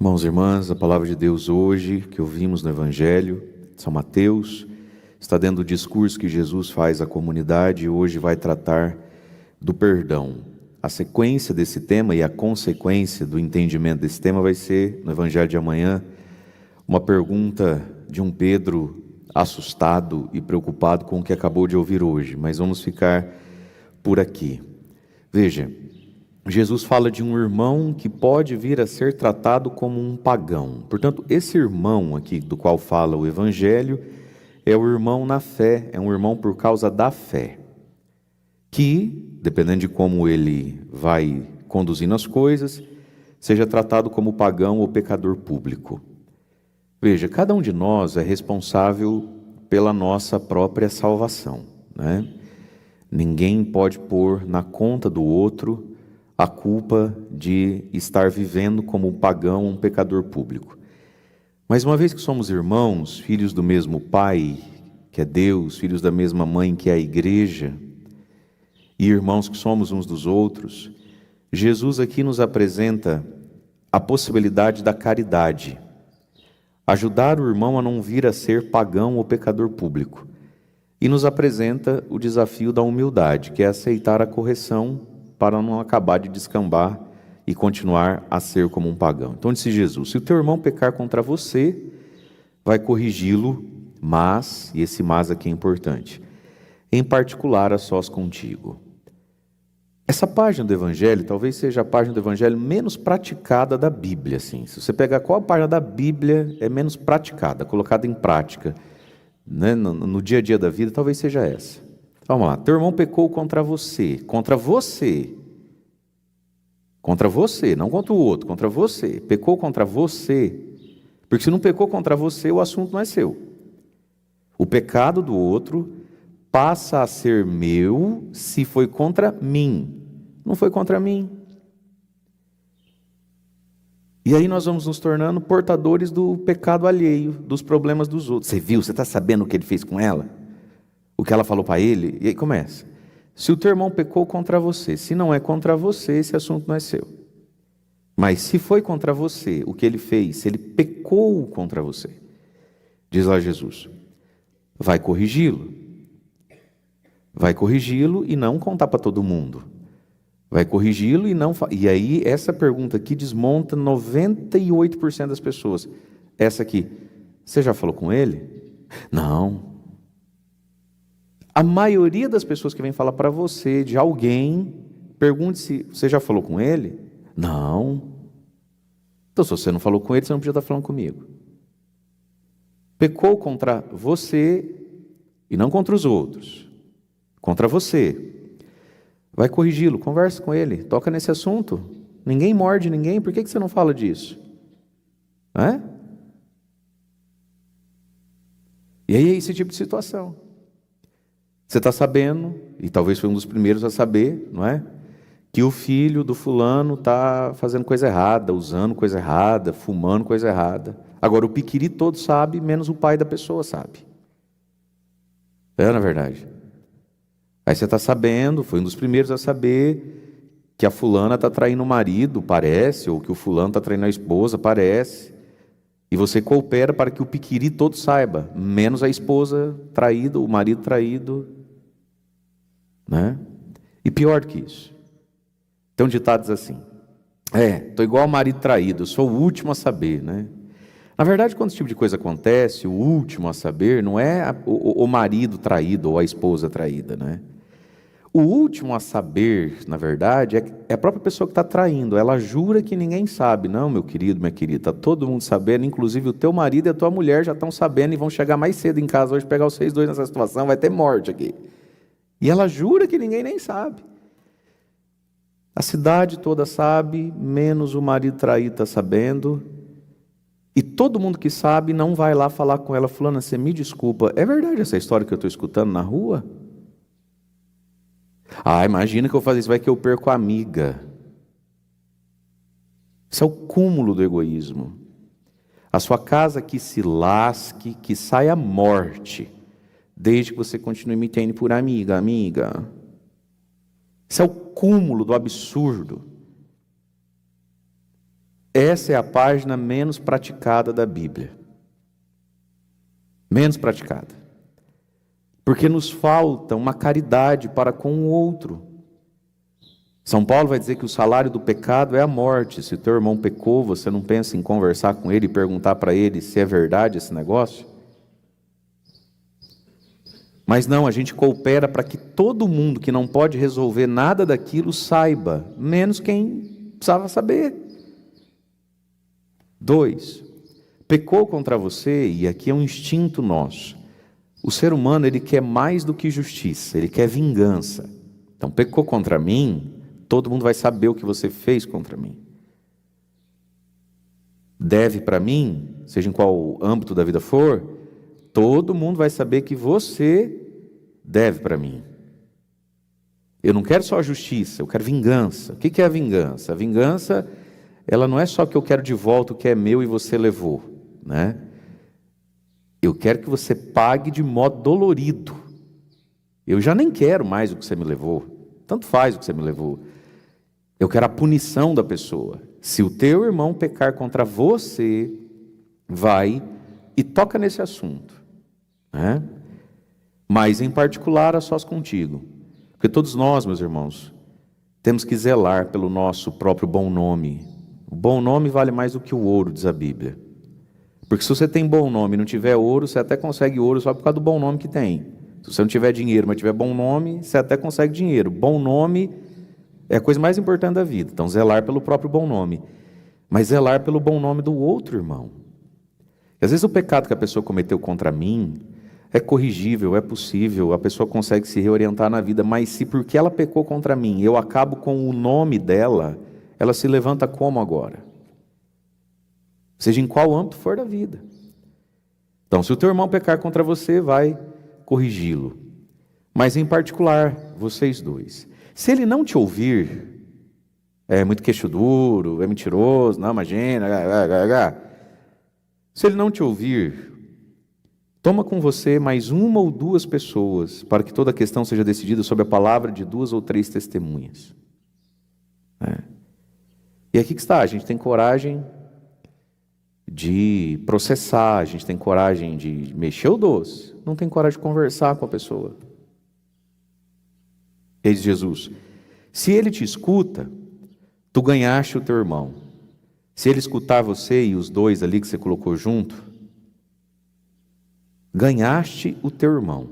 Irmãos e irmãs, a palavra de Deus hoje, que ouvimos no Evangelho de São Mateus, está dentro do discurso que Jesus faz à comunidade e hoje vai tratar do perdão. A sequência desse tema e a consequência do entendimento desse tema vai ser, no Evangelho de amanhã, uma pergunta de um Pedro assustado e preocupado com o que acabou de ouvir hoje, mas vamos ficar por aqui. Veja, Jesus fala de um irmão que pode vir a ser tratado como um pagão. Portanto, esse irmão aqui do qual fala o Evangelho é o irmão na fé, é um irmão por causa da fé, que, dependendo de como ele vai conduzindo as coisas, seja tratado como pagão ou pecador público. Veja, cada um de nós é responsável pela nossa própria salvação, né? Ninguém pode pôr na conta do outro a culpa de estar vivendo como um pagão, um pecador público. Mas uma vez que somos irmãos, filhos do mesmo Pai, que é Deus, filhos da mesma mãe, que é a Igreja, e irmãos que somos uns dos outros, Jesus aqui nos apresenta a possibilidade da caridade. Ajudar o irmão a não vir a ser pagão ou pecador público. E nos apresenta o desafio da humildade, que é aceitar a correção para não acabar de descambar e continuar a ser como um pagão. Então disse Jesus, se o teu irmão pecar contra você, vai corrigi-lo, mas, e esse mas aqui é importante, em particular a sós contigo. Essa página do Evangelho talvez seja a página do Evangelho menos praticada da Bíblia. Assim. Se você pegar qual página da Bíblia é menos praticada, colocada em prática, né, no dia a dia da vida, talvez seja essa. Vamos lá, teu irmão pecou contra você, não contra o outro, contra você, pecou contra você, porque se não pecou contra você, o assunto não é seu. O pecado do outro passa a ser meu se foi contra mim, não foi contra mim. E aí nós vamos nos tornando portadores do pecado alheio, dos problemas dos outros. Você viu, você está sabendo o que ele fez com ela? O que ela falou para ele? E aí começa. Se o teu irmão pecou contra você, se não é contra você, esse assunto não é seu. Mas se foi contra você, o que ele fez, se ele pecou contra você, diz lá Jesus, vai corrigi-lo. Vai corrigi-lo e não contar para todo mundo. Vai corrigi-lo e não... E aí, essa pergunta aqui desmonta 98% das pessoas. Essa aqui, você já falou com ele? Não. A maioria das pessoas que vem falar para você, de alguém, pergunte se você já falou com ele? Não. Então, se você não falou com ele, você não podia estar falando comigo. Pecou contra você e não contra os outros. Contra você. Vai corrigi-lo, conversa com ele, toca nesse assunto. Ninguém morde ninguém, por que você não fala disso? É? E aí é esse tipo de situação. Você está sabendo, e talvez foi um dos primeiros a saber, não é? Que o filho do fulano está fazendo coisa errada, usando coisa errada, fumando coisa errada. Agora o piquiri todo sabe, menos o pai da pessoa sabe. É, na verdade. Aí você está sabendo, foi um dos primeiros a saber que a fulana está traindo o marido, parece, ou que o fulano está traindo a esposa, parece. E você coopera para que o piquiri todo saiba, menos a esposa traída, o marido traído. Né? E pior do que isso. Tem um ditado diz assim, estou igual ao marido traído, eu sou o último a saber. Né? Na verdade, quando esse tipo de coisa acontece, o último a saber não é o marido traído ou a esposa traída, né? O último a saber, na verdade, é a própria pessoa que está traindo. Ela jura que ninguém sabe. Não, meu querido, minha querida, está todo mundo sabendo, inclusive o teu marido e a tua mulher já estão sabendo e vão chegar mais cedo em casa hoje, pegar vocês dois nessa situação, vai ter morte aqui. E ela jura que ninguém nem sabe. A cidade toda sabe, menos o marido traído está sabendo. E todo mundo que sabe não vai lá falar com ela, fulana, você me desculpa, é verdade essa história que eu estou escutando na rua? Ah, imagina que eu faço isso, vai que eu perco a amiga. Isso é o cúmulo do egoísmo. A sua casa que se lasque, que saia a morte, desde que você continue me tendo por amiga. Isso é o cúmulo do absurdo. Essa é a página menos praticada da Bíblia. Menos praticada. Porque nos falta uma caridade para com o outro. São Paulo vai dizer que o salário do pecado é a morte. Se o teu irmão pecou, você não pensa em conversar com ele e perguntar para ele se é verdade esse negócio? Mas não, a gente coopera para que todo mundo que não pode resolver nada daquilo saiba, menos quem precisava saber. 2, pecou contra você, e aqui é um instinto nosso. O ser humano, ele quer mais do que justiça, ele quer vingança. Então, pecou contra mim, todo mundo vai saber o que você fez contra mim. Deve para mim, seja em qual âmbito da vida for, todo mundo vai saber que você deve para mim. Eu não quero só a justiça, eu quero vingança. O que é a vingança? A vingança, ela não é só que eu quero de volta o que é meu e você levou, né? Eu quero que você pague de modo dolorido. Eu já nem quero mais o que você me levou. Tanto faz o que você me levou. Eu quero a punição da pessoa. Se o teu irmão pecar contra você, vai e toca nesse assunto, né? Mas em particular a sós contigo. Porque todos nós, meus irmãos, temos que zelar pelo nosso próprio bom nome. O bom nome vale mais do que o ouro, diz a Bíblia. Porque se você tem bom nome e não tiver ouro, você até consegue ouro só por causa do bom nome que tem. Se você não tiver dinheiro, mas tiver bom nome, você até consegue dinheiro. Bom nome é a coisa mais importante da vida. Então, zelar pelo próprio bom nome. Mas zelar pelo bom nome do outro irmão. E às vezes o pecado que a pessoa cometeu contra mim é corrigível, é possível, a pessoa consegue se reorientar na vida, mas se porque ela pecou contra mim, eu acabo com o nome dela, ela se levanta como agora? Seja em qual âmbito for da vida. Então, se o teu irmão pecar contra você, vai corrigi-lo. Mas em particular, vocês dois. Se ele não te ouvir, é muito queixo duro, é mentiroso, não, imagina, se ele não te ouvir, toma com você mais 1 ou 2 pessoas, para que toda a questão seja decidida sob a palavra de 2 ou 3 testemunhas. E aqui que está, a gente tem coragem de processar, a gente tem coragem de mexer o doce, não tem coragem de conversar com a pessoa. Eis Jesus, se ele te escuta, tu ganhaste o teu irmão. Se ele escutar você e os 2 ali que você colocou junto, ganhaste o teu irmão.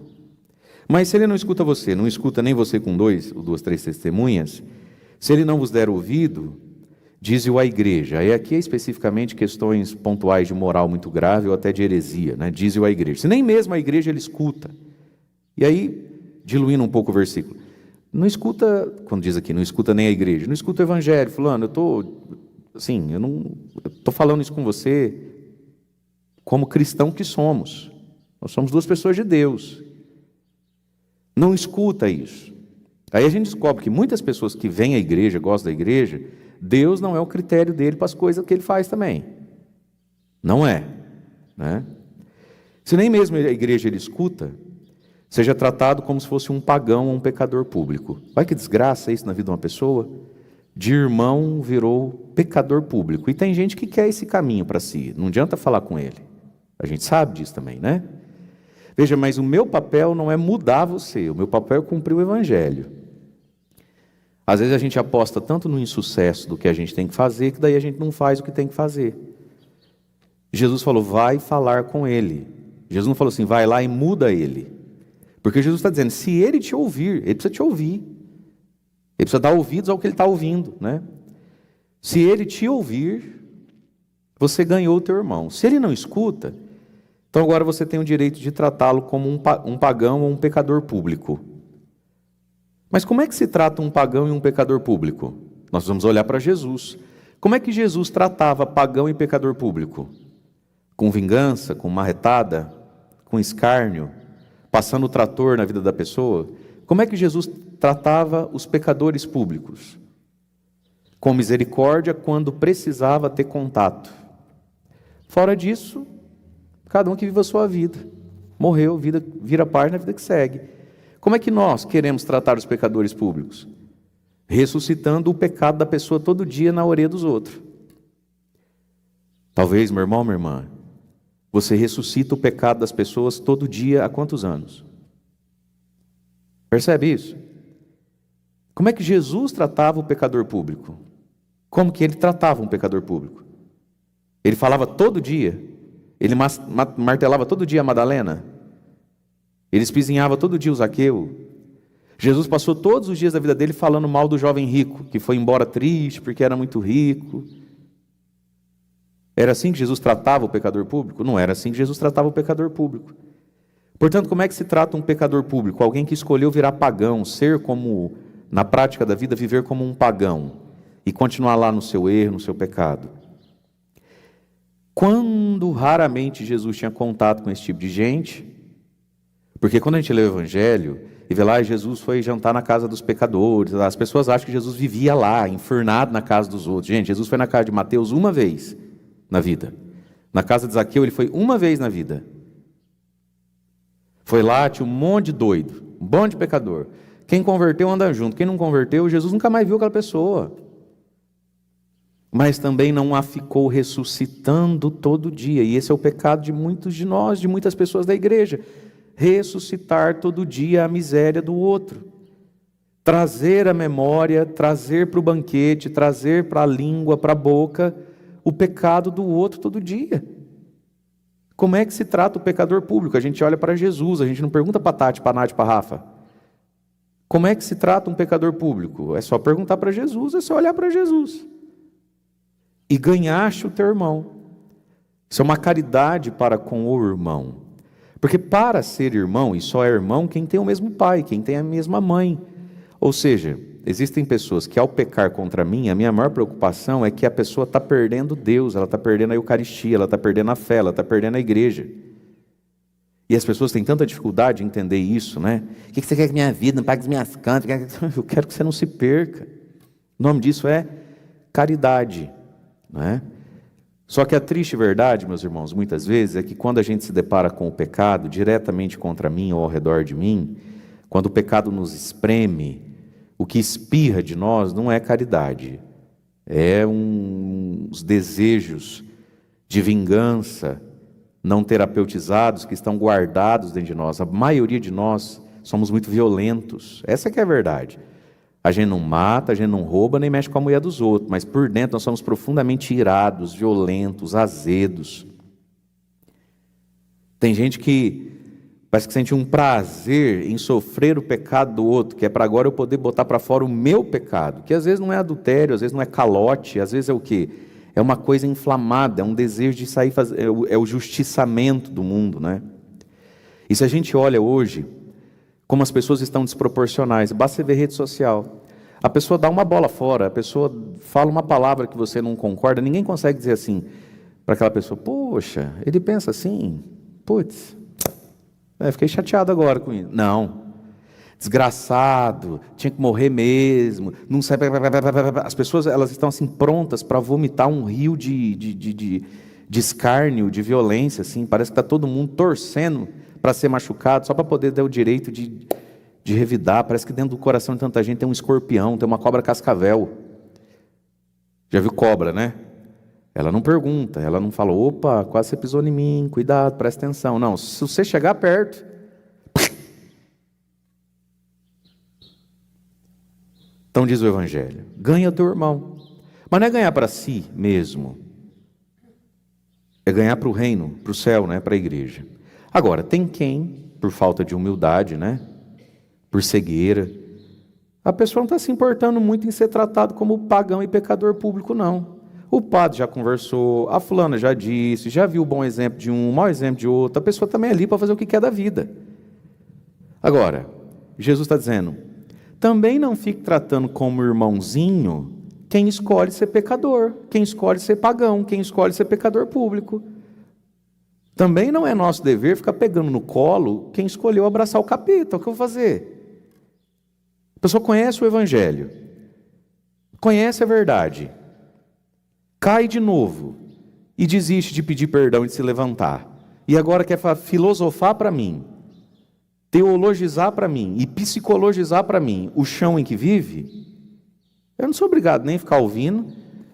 Mas se ele não escuta você, não escuta nem você com 2 ou 2, 3 testemunhas, se ele não vos der ouvido, dize-o à igreja. E aqui é especificamente questões pontuais de moral muito grave ou até de heresia, né? Dize-o à igreja. Se nem mesmo a igreja ele escuta. E aí, diluindo um pouco o versículo, não escuta, quando diz aqui, não escuta nem a igreja, não escuta o evangelho, fulano, eu não estou falando isso com você como cristão que somos. Nós somos 2 pessoas de Deus. Não escuta isso. Aí a gente descobre que muitas pessoas que vêm à igreja, gostam da igreja, Deus não é o critério dele para as coisas que ele faz também. Não é, né? Se nem mesmo a igreja ele escuta, seja tratado como se fosse um pagão ou um pecador público. Vai que desgraça isso na vida de uma pessoa? De irmão virou pecador público. E tem gente que quer esse caminho para si. Não adianta falar com ele. A gente sabe disso também, né? Veja, mas o meu papel não é mudar você. O meu papel é cumprir o evangelho. Às vezes a gente aposta tanto no insucesso do que a gente tem que fazer, que daí a gente não faz o que tem que fazer. Jesus falou, vai falar com ele. Jesus não falou assim, vai lá e muda ele. Porque Jesus está dizendo, se ele te ouvir, ele precisa te ouvir. Ele precisa dar ouvidos ao que ele está ouvindo, né? Se ele te ouvir, você ganhou o teu irmão. Se ele não escuta, então agora você tem o direito de tratá-lo como um pagão ou um pecador público. Mas como é que se trata um pagão e um pecador público? Nós vamos olhar para Jesus. Como é que Jesus tratava pagão e pecador público? Com vingança, com marretada, com escárnio, passando o trator na vida da pessoa? Como é que Jesus tratava os pecadores públicos? Com misericórdia quando precisava ter contato. Fora disso, cada um que vive a sua vida. Morreu, vida, vira a página, a vida que segue. Como é que nós queremos tratar os pecadores públicos? Ressuscitando o pecado da pessoa todo dia na orelha dos outros. Talvez, meu irmão, minha irmã, você ressuscita o pecado das pessoas todo dia há quantos anos? Percebe isso? Como é que Jesus tratava o pecador público? Como que ele tratava um pecador público? Ele falava todo dia? Ele martelava todo dia a Madalena? Ele espizinhava todo dia o Zaqueu? Jesus passou todos os dias da vida dele falando mal do jovem rico, que foi embora triste porque era muito rico. Era assim que Jesus tratava o pecador público? Não era assim que Jesus tratava o pecador público. Portanto, como é que se trata um pecador público? Alguém que escolheu virar pagão, ser como, na prática da vida, viver como um pagão e continuar lá no seu erro, no seu pecado. Quando raramente Jesus tinha contato com esse tipo de gente, porque quando a gente lê o Evangelho e vê lá, Jesus foi jantar na casa dos pecadores, as pessoas acham que Jesus vivia lá, enfurnado na casa dos outros. Gente, Jesus foi na casa de Mateus uma vez na vida. Na casa de Zaqueu ele foi uma vez na vida. Foi lá, tinha um monte de doido, um monte de pecador. Quem converteu anda junto, quem não converteu, Jesus nunca mais viu aquela pessoa. Mas também não a ficou ressuscitando todo dia. E esse é o pecado de muitos de nós, de muitas pessoas da igreja. Ressuscitar todo dia a miséria do outro. Trazer à memória, trazer para o banquete, trazer para a língua, para a boca, o pecado do outro todo dia. Como é que se trata o pecador público? A gente olha para Jesus, a gente não pergunta para Tati, para Nath, para Rafa. Como é que se trata um pecador público? É só perguntar para Jesus, é só olhar para Jesus. E ganhaste o teu irmão. Isso é uma caridade para com o irmão. Porque para ser irmão, e só é irmão quem tem o mesmo pai, quem tem a mesma mãe. Ou seja, existem pessoas que ao pecar contra mim, a minha maior preocupação é que a pessoa está perdendo Deus, ela está perdendo a Eucaristia, ela está perdendo a fé, ela está perdendo a igreja. E as pessoas têm tanta dificuldade em entender isso, né? O que você quer que minha vida não pague as minhas contas? Eu quero que você não se perca. O nome disso é caridade, né? Só que a triste verdade, meus irmãos, muitas vezes, é que quando a gente se depara com o pecado diretamente contra mim ou ao redor de mim, quando o pecado nos espreme, o que espirra de nós não é caridade, é uns desejos de vingança não terapeutizados que estão guardados dentro de nós. A maioria de nós somos muito violentos, essa que é a verdade. A gente não mata, a gente não rouba, nem mexe com a mulher dos outros, mas por dentro nós somos profundamente irados, violentos, azedos. Tem gente que parece que sente um prazer em sofrer o pecado do outro, que é para agora eu poder botar para fora o meu pecado, que às vezes não é adultério, às vezes não é calote, às vezes é o quê? É uma coisa inflamada, é um desejo de sair, é o justiçamento do mundo, né? E se a gente olha hoje, como as pessoas estão desproporcionais, basta você ver rede social. A pessoa dá uma bola fora, a pessoa fala uma palavra que você não concorda, ninguém consegue dizer assim para aquela pessoa, poxa, ele pensa assim, putz, fiquei chateado agora com isso. Não, desgraçado, tinha que morrer mesmo, não sabe. As pessoas elas estão assim prontas para vomitar um rio de escárnio, de violência, assim, parece que está todo mundo torcendo para ser machucado, só para poder ter o direito de revidar. Parece que dentro do coração de tanta gente tem um escorpião, tem uma cobra cascavel. Já viu cobra, né? Ela não pergunta, ela não fala, opa, quase você pisou em mim, cuidado, presta atenção. Não, se você chegar perto, então diz o Evangelho, ganha teu irmão. Mas não é ganhar para si mesmo, é ganhar para o reino, para o céu, né? Para a igreja. Agora, tem quem, por falta de humildade, né? Por cegueira, a pessoa não está se importando muito em ser tratado como pagão e pecador público, não. O padre já conversou, a fulana já disse, já viu o bom exemplo de um, o mau exemplo de outro. A pessoa também é ali para fazer o que quer da vida. Agora, Jesus está dizendo, também não fique tratando como irmãozinho quem escolhe ser pecador, quem escolhe ser pagão, quem escolhe ser pecador público. Também não é nosso dever ficar pegando no colo quem escolheu abraçar o capeta. O que eu vou fazer? A pessoa conhece o Evangelho, conhece a verdade, cai de novo e desiste de pedir perdão e de se levantar. E agora quer filosofar para mim, teologizar para mim e psicologizar para mim o chão em que vive. Eu não sou obrigado nem a ficar ouvindo,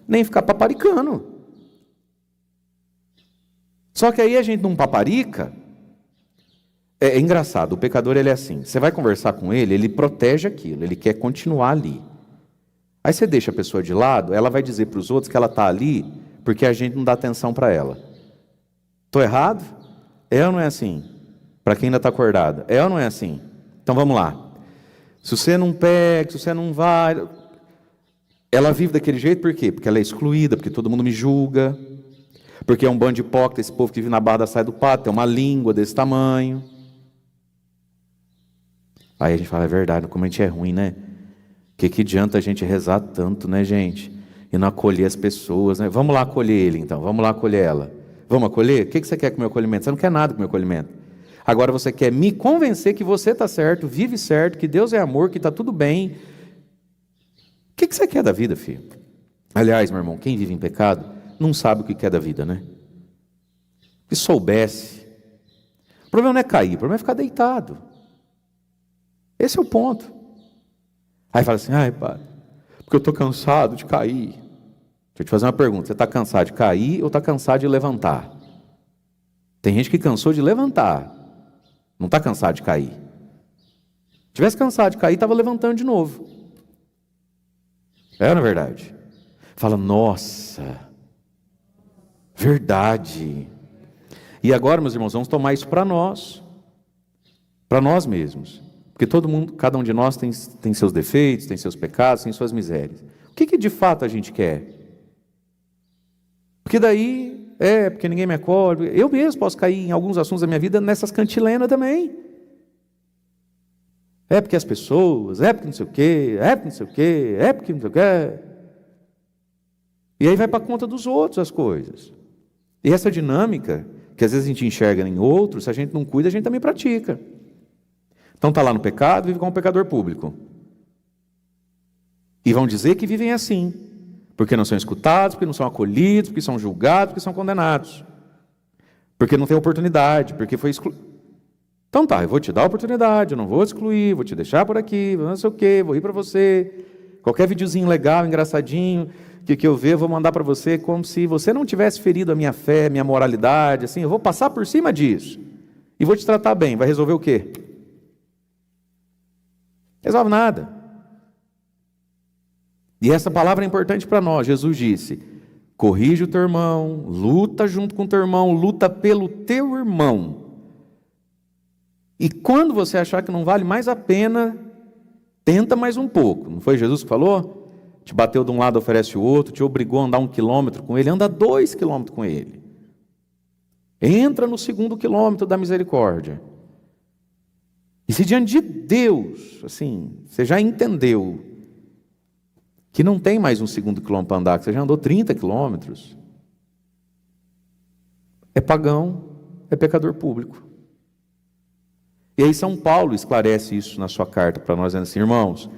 nem a ficar paparicando. Só que aí a gente não paparica. É engraçado, o pecador ele é assim, você vai conversar com ele, ele protege aquilo, ele quer continuar ali. Aí você deixa a pessoa de lado, ela vai dizer para os outros que ela está ali porque a gente não dá atenção para ela. Estou errado? É ou não é assim? Para quem ainda está acordado, é ou não é assim? Então vamos lá. Se você não pega, se você não vai... Ela vive daquele jeito por quê? Porque ela é excluída, porque todo mundo me julga, porque é um bando de hipócrita, esse povo que vive na barra da saia do pato, tem uma língua desse tamanho. Aí a gente fala, é verdade, como a gente é ruim, né? Que adianta a gente rezar tanto, né, gente? E não acolher as pessoas, né? Vamos lá acolher ele, então. Vamos lá acolher ela. Vamos acolher? O que você quer com o meu acolhimento? Você não quer nada com o meu acolhimento. Agora você quer me convencer que você está certo, vive certo, que Deus é amor, que está tudo bem. O que você quer da vida, filho? Aliás, meu irmão, quem vive em pecado não sabe o que quer da vida, né? Se soubesse. O problema não é cair, o problema é ficar deitado. Esse é o ponto. Aí fala assim, ai, padre, porque eu estou cansado de cair. Deixa eu te fazer uma pergunta, você está cansado de cair ou está cansado de levantar? Tem gente que cansou de levantar, não está cansado de cair. Se tivesse cansado de cair, estava levantando de novo. É, na verdade. Fala, nossa, verdade. E agora, meus irmãos, vamos tomar isso para nós mesmos. Porque todo mundo, cada um de nós tem seus defeitos, tem seus pecados, tem suas misérias. O que de fato a gente quer? Porque daí, porque ninguém me acolhe. Eu mesmo posso cair em alguns assuntos da minha vida nessas cantilenas também. É porque as pessoas, é porque não sei o quê, é porque não sei o quê, é porque não sei o quê. E aí vai para a conta dos outros as coisas. E essa dinâmica, que às vezes a gente enxerga em outros, se a gente não cuida, a gente também pratica. Então está lá no pecado, vive como um pecador público. E vão dizer que vivem assim, porque não são escutados, porque não são acolhidos, porque são julgados, porque são condenados. Porque não tem oportunidade, porque foi excluído. Então tá, eu vou te dar a oportunidade, eu não vou te excluir, vou te deixar por aqui, não sei o quê, vou ir para você. Qualquer videozinho legal, engraçadinho, que eu ver, eu vou mandar para você como se você não tivesse ferido a minha fé, a minha moralidade, assim, eu vou passar por cima disso. E vou te tratar bem, vai resolver o quê? Resolve nada. E essa palavra é importante para nós. Jesus disse, corrige o teu irmão, luta junto com o teu irmão, luta pelo teu irmão. E quando você achar que não vale mais a pena, tenta mais um pouco. Não foi Jesus que falou? Te bateu de um lado, oferece o outro, te obrigou a andar 1 quilômetro com ele, anda 2 quilômetros com ele. Entra no 2º quilômetro da misericórdia. E se diante de Deus, assim, você já entendeu que não tem mais um 2º quilômetro para andar, que você já andou 30 quilômetros, é pagão, é pecador público. E aí São Paulo esclarece isso na sua carta para nós, dizendo assim, irmãos,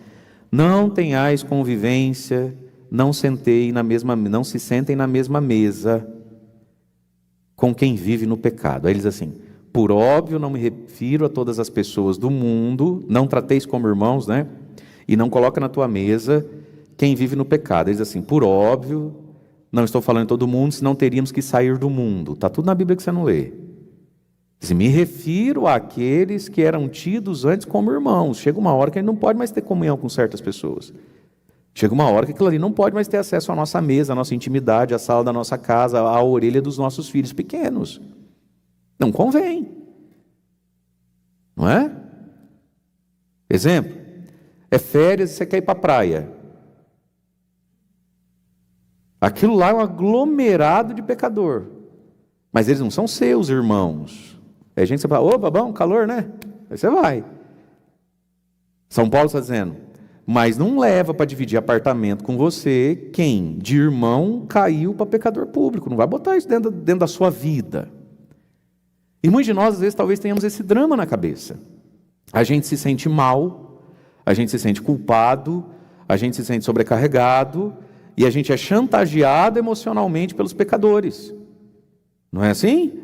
não tenhais convivência, não se sentem na mesma mesa com quem vive no pecado. Aí ele diz assim, por óbvio não me refiro a todas as pessoas do mundo, não trateis como irmãos, né? E não coloca na tua mesa quem vive no pecado. Ele diz assim, por óbvio, não estou falando de todo mundo, senão teríamos que sair do mundo. Está tudo na Bíblia que você não lê. Diz, me refiro àqueles que eram tidos antes como irmãos. Chega uma hora que a gente não pode mais ter comunhão com certas pessoas. Chega uma hora que aquilo ali não pode mais ter acesso à nossa mesa, à nossa intimidade, à sala da nossa casa, à orelha dos nossos filhos pequenos. Não convém. Não é? Exemplo, é férias e você quer ir para a praia. Aquilo lá é um aglomerado de pecador. Mas eles não são seus irmãos. Aí a gente fala, opa, bom, calor, né? Aí você vai. São Paulo está dizendo, mas não leva para dividir apartamento com você quem de irmão caiu para pecador público. Não vai botar isso dentro da sua vida. E muitos de nós, às vezes, talvez tenhamos esse drama na cabeça. A gente se sente mal, a gente se sente culpado, a gente se sente sobrecarregado, e a gente é chantageado emocionalmente pelos pecadores. Não é assim?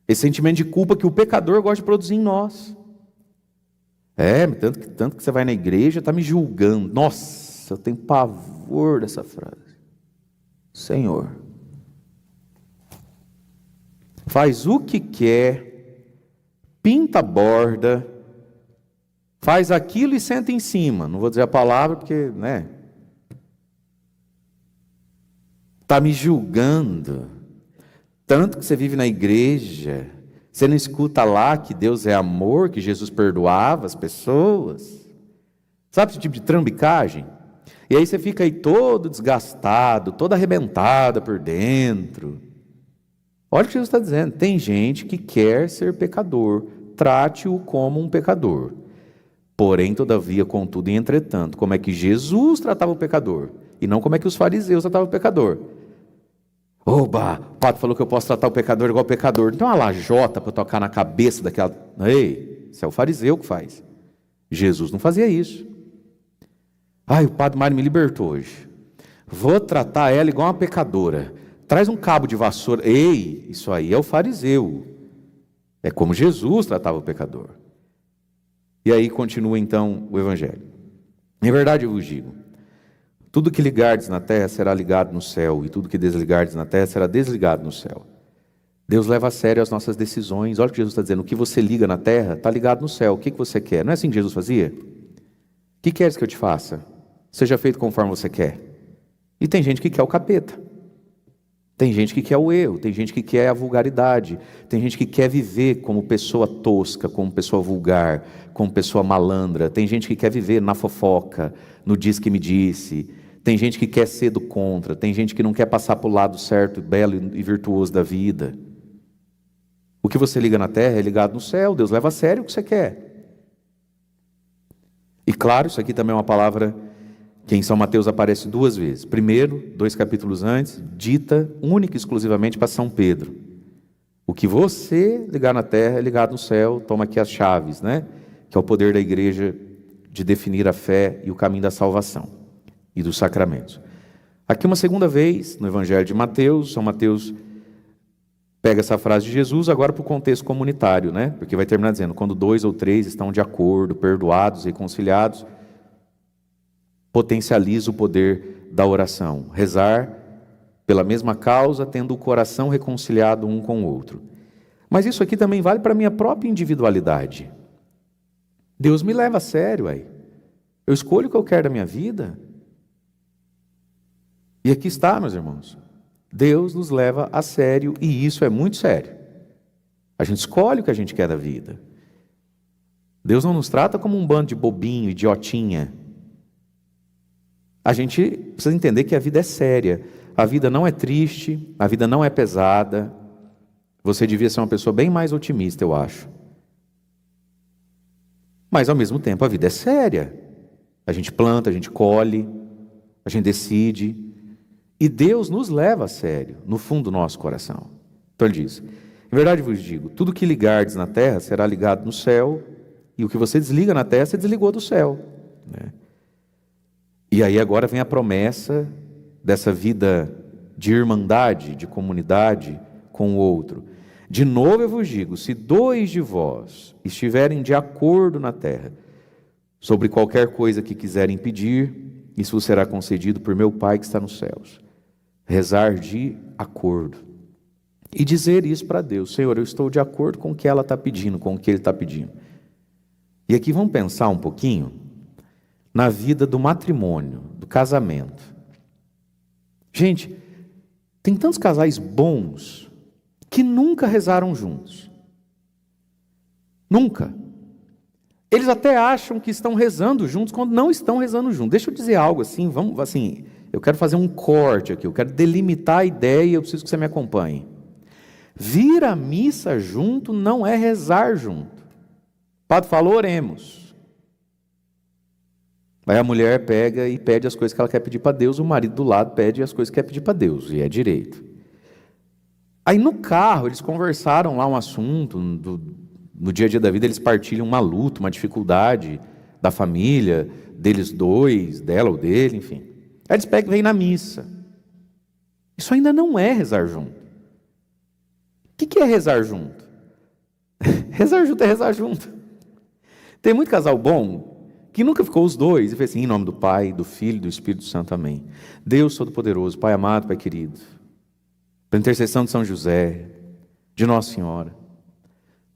Esse sentimento de culpa que o pecador gosta de produzir em nós. Tanto que você vai na igreja, está me julgando. Nossa, eu tenho pavor dessa frase. Senhor. faz o que quer, pinta a borda, faz aquilo e senta em cima. Não vou dizer a palavra porque, né? Está me julgando. Tanto que você vive na igreja, você não escuta lá que Deus é amor, que Jesus perdoava as pessoas. Sabe esse tipo de trambicagem? E aí você fica aí todo desgastado, todo arrebentado por dentro. Olha o que Jesus está dizendo. Tem gente que quer ser pecador. Trate-o como um pecador. Porém, todavia, contudo e entretanto, como é que Jesus tratava o pecador? E não como é que os fariseus tratavam o pecador. Oba, o padre falou que eu posso tratar o pecador igual o pecador. Então, uma lajota para tocar na cabeça daquela... Ei, isso é o fariseu que faz. Jesus não fazia isso. Ai, o padre Mário me libertou hoje. Vou tratar ela igual uma pecadora. Traz um cabo de vassoura. Ei, isso aí é o fariseu. É como Jesus tratava o pecador. E aí continua então o Evangelho. Em verdade eu vos digo, tudo que ligardes na terra será ligado no céu, e tudo que desligardes na terra será desligado no céu. Deus leva a sério as nossas decisões. Olha o que Jesus está dizendo. O que você liga na terra está ligado no céu. O que você quer? Não é assim que Jesus fazia? O que queres que eu te faça? Seja feito conforme você quer. E tem gente que quer o capeta. Tem gente que quer o erro. Tem gente que quer a vulgaridade. Tem gente que quer viver como pessoa tosca, como pessoa vulgar, como pessoa malandra. Tem gente que quer viver na fofoca, no diz que me disse. Tem gente que quer ser do contra. Tem gente que não quer passar para o lado certo, belo e virtuoso da vida. O que você liga na terra é ligado no céu. Deus leva a sério o que você quer. E claro, isso aqui também é uma palavra que em São Mateus aparece 2 vezes. Primeiro, 2 capítulos antes, dita única e exclusivamente para São Pedro. O que você ligar na terra é ligado no céu. Toma aqui as chaves, né? Que é o poder da igreja de definir a fé e o caminho da salvação e dos sacramentos. Aqui uma segunda vez, no Evangelho de Mateus, São Mateus pega essa frase de Jesus agora para o contexto comunitário, né? Porque vai terminar dizendo, quando 2 ou 3 estão de acordo, perdoados, reconciliados, potencializa o poder da oração. Rezar pela mesma causa, tendo o coração reconciliado um com o outro. Mas isso aqui também vale para a minha própria individualidade. Deus me leva a sério, aí. Eu escolho o que eu quero da minha vida. E aqui está, meus irmãos. Deus nos leva a sério e isso é muito sério. A gente escolhe o que a gente quer da vida. Deus não nos trata como um bando de bobinho, idiotinha. A gente precisa entender que a vida é séria. A vida não é triste, a vida não é pesada. Você devia ser uma pessoa bem mais otimista, eu acho. Mas ao mesmo tempo a vida é séria. A gente planta, a gente colhe, a gente decide. E Deus nos leva a sério, no fundo do nosso coração. Então ele diz, em verdade vos digo, tudo que ligardes na terra será ligado no céu, e o que você desliga na terra, você desligou do céu. Né? E aí agora vem a promessa dessa vida de irmandade, de comunidade com o outro. De novo eu vos digo, se 2 de vós estiverem de acordo na terra, sobre qualquer coisa que quiserem pedir, isso vos será concedido por meu Pai que está nos céus. Rezar de acordo. E dizer isso para Deus, Senhor, eu estou de acordo com o que ela está pedindo, com o que Ele está pedindo. E aqui vamos pensar um pouquinho na vida do matrimônio, do casamento. Gente, tem tantos casais bons que nunca rezaram juntos. Nunca. Eles até acham que estão rezando juntos quando não estão rezando juntos. Deixa eu dizer algo assim, eu quero fazer um corte aqui, eu quero delimitar a ideia e eu preciso que você me acompanhe. Vir à missa junto não é rezar junto. O padre falou, oremos. Aí a mulher pega e pede as coisas que ela quer pedir para Deus, o marido do lado pede as coisas que quer pedir para Deus, e é direito. Aí no carro eles conversaram lá um assunto, no dia a dia da vida eles partilham uma luta, uma dificuldade da família, deles dois, dela ou dele, enfim. Aí eles pegam e vêm na missa. Isso ainda não é rezar junto. O que é rezar junto? Rezar junto é rezar junto. Tem muito casal bom que nunca ficou os dois e fez assim, em nome do Pai, do Filho e do Espírito Santo, amém. Deus Todo-Poderoso, Pai amado, Pai querido, pela intercessão de São José, de Nossa Senhora.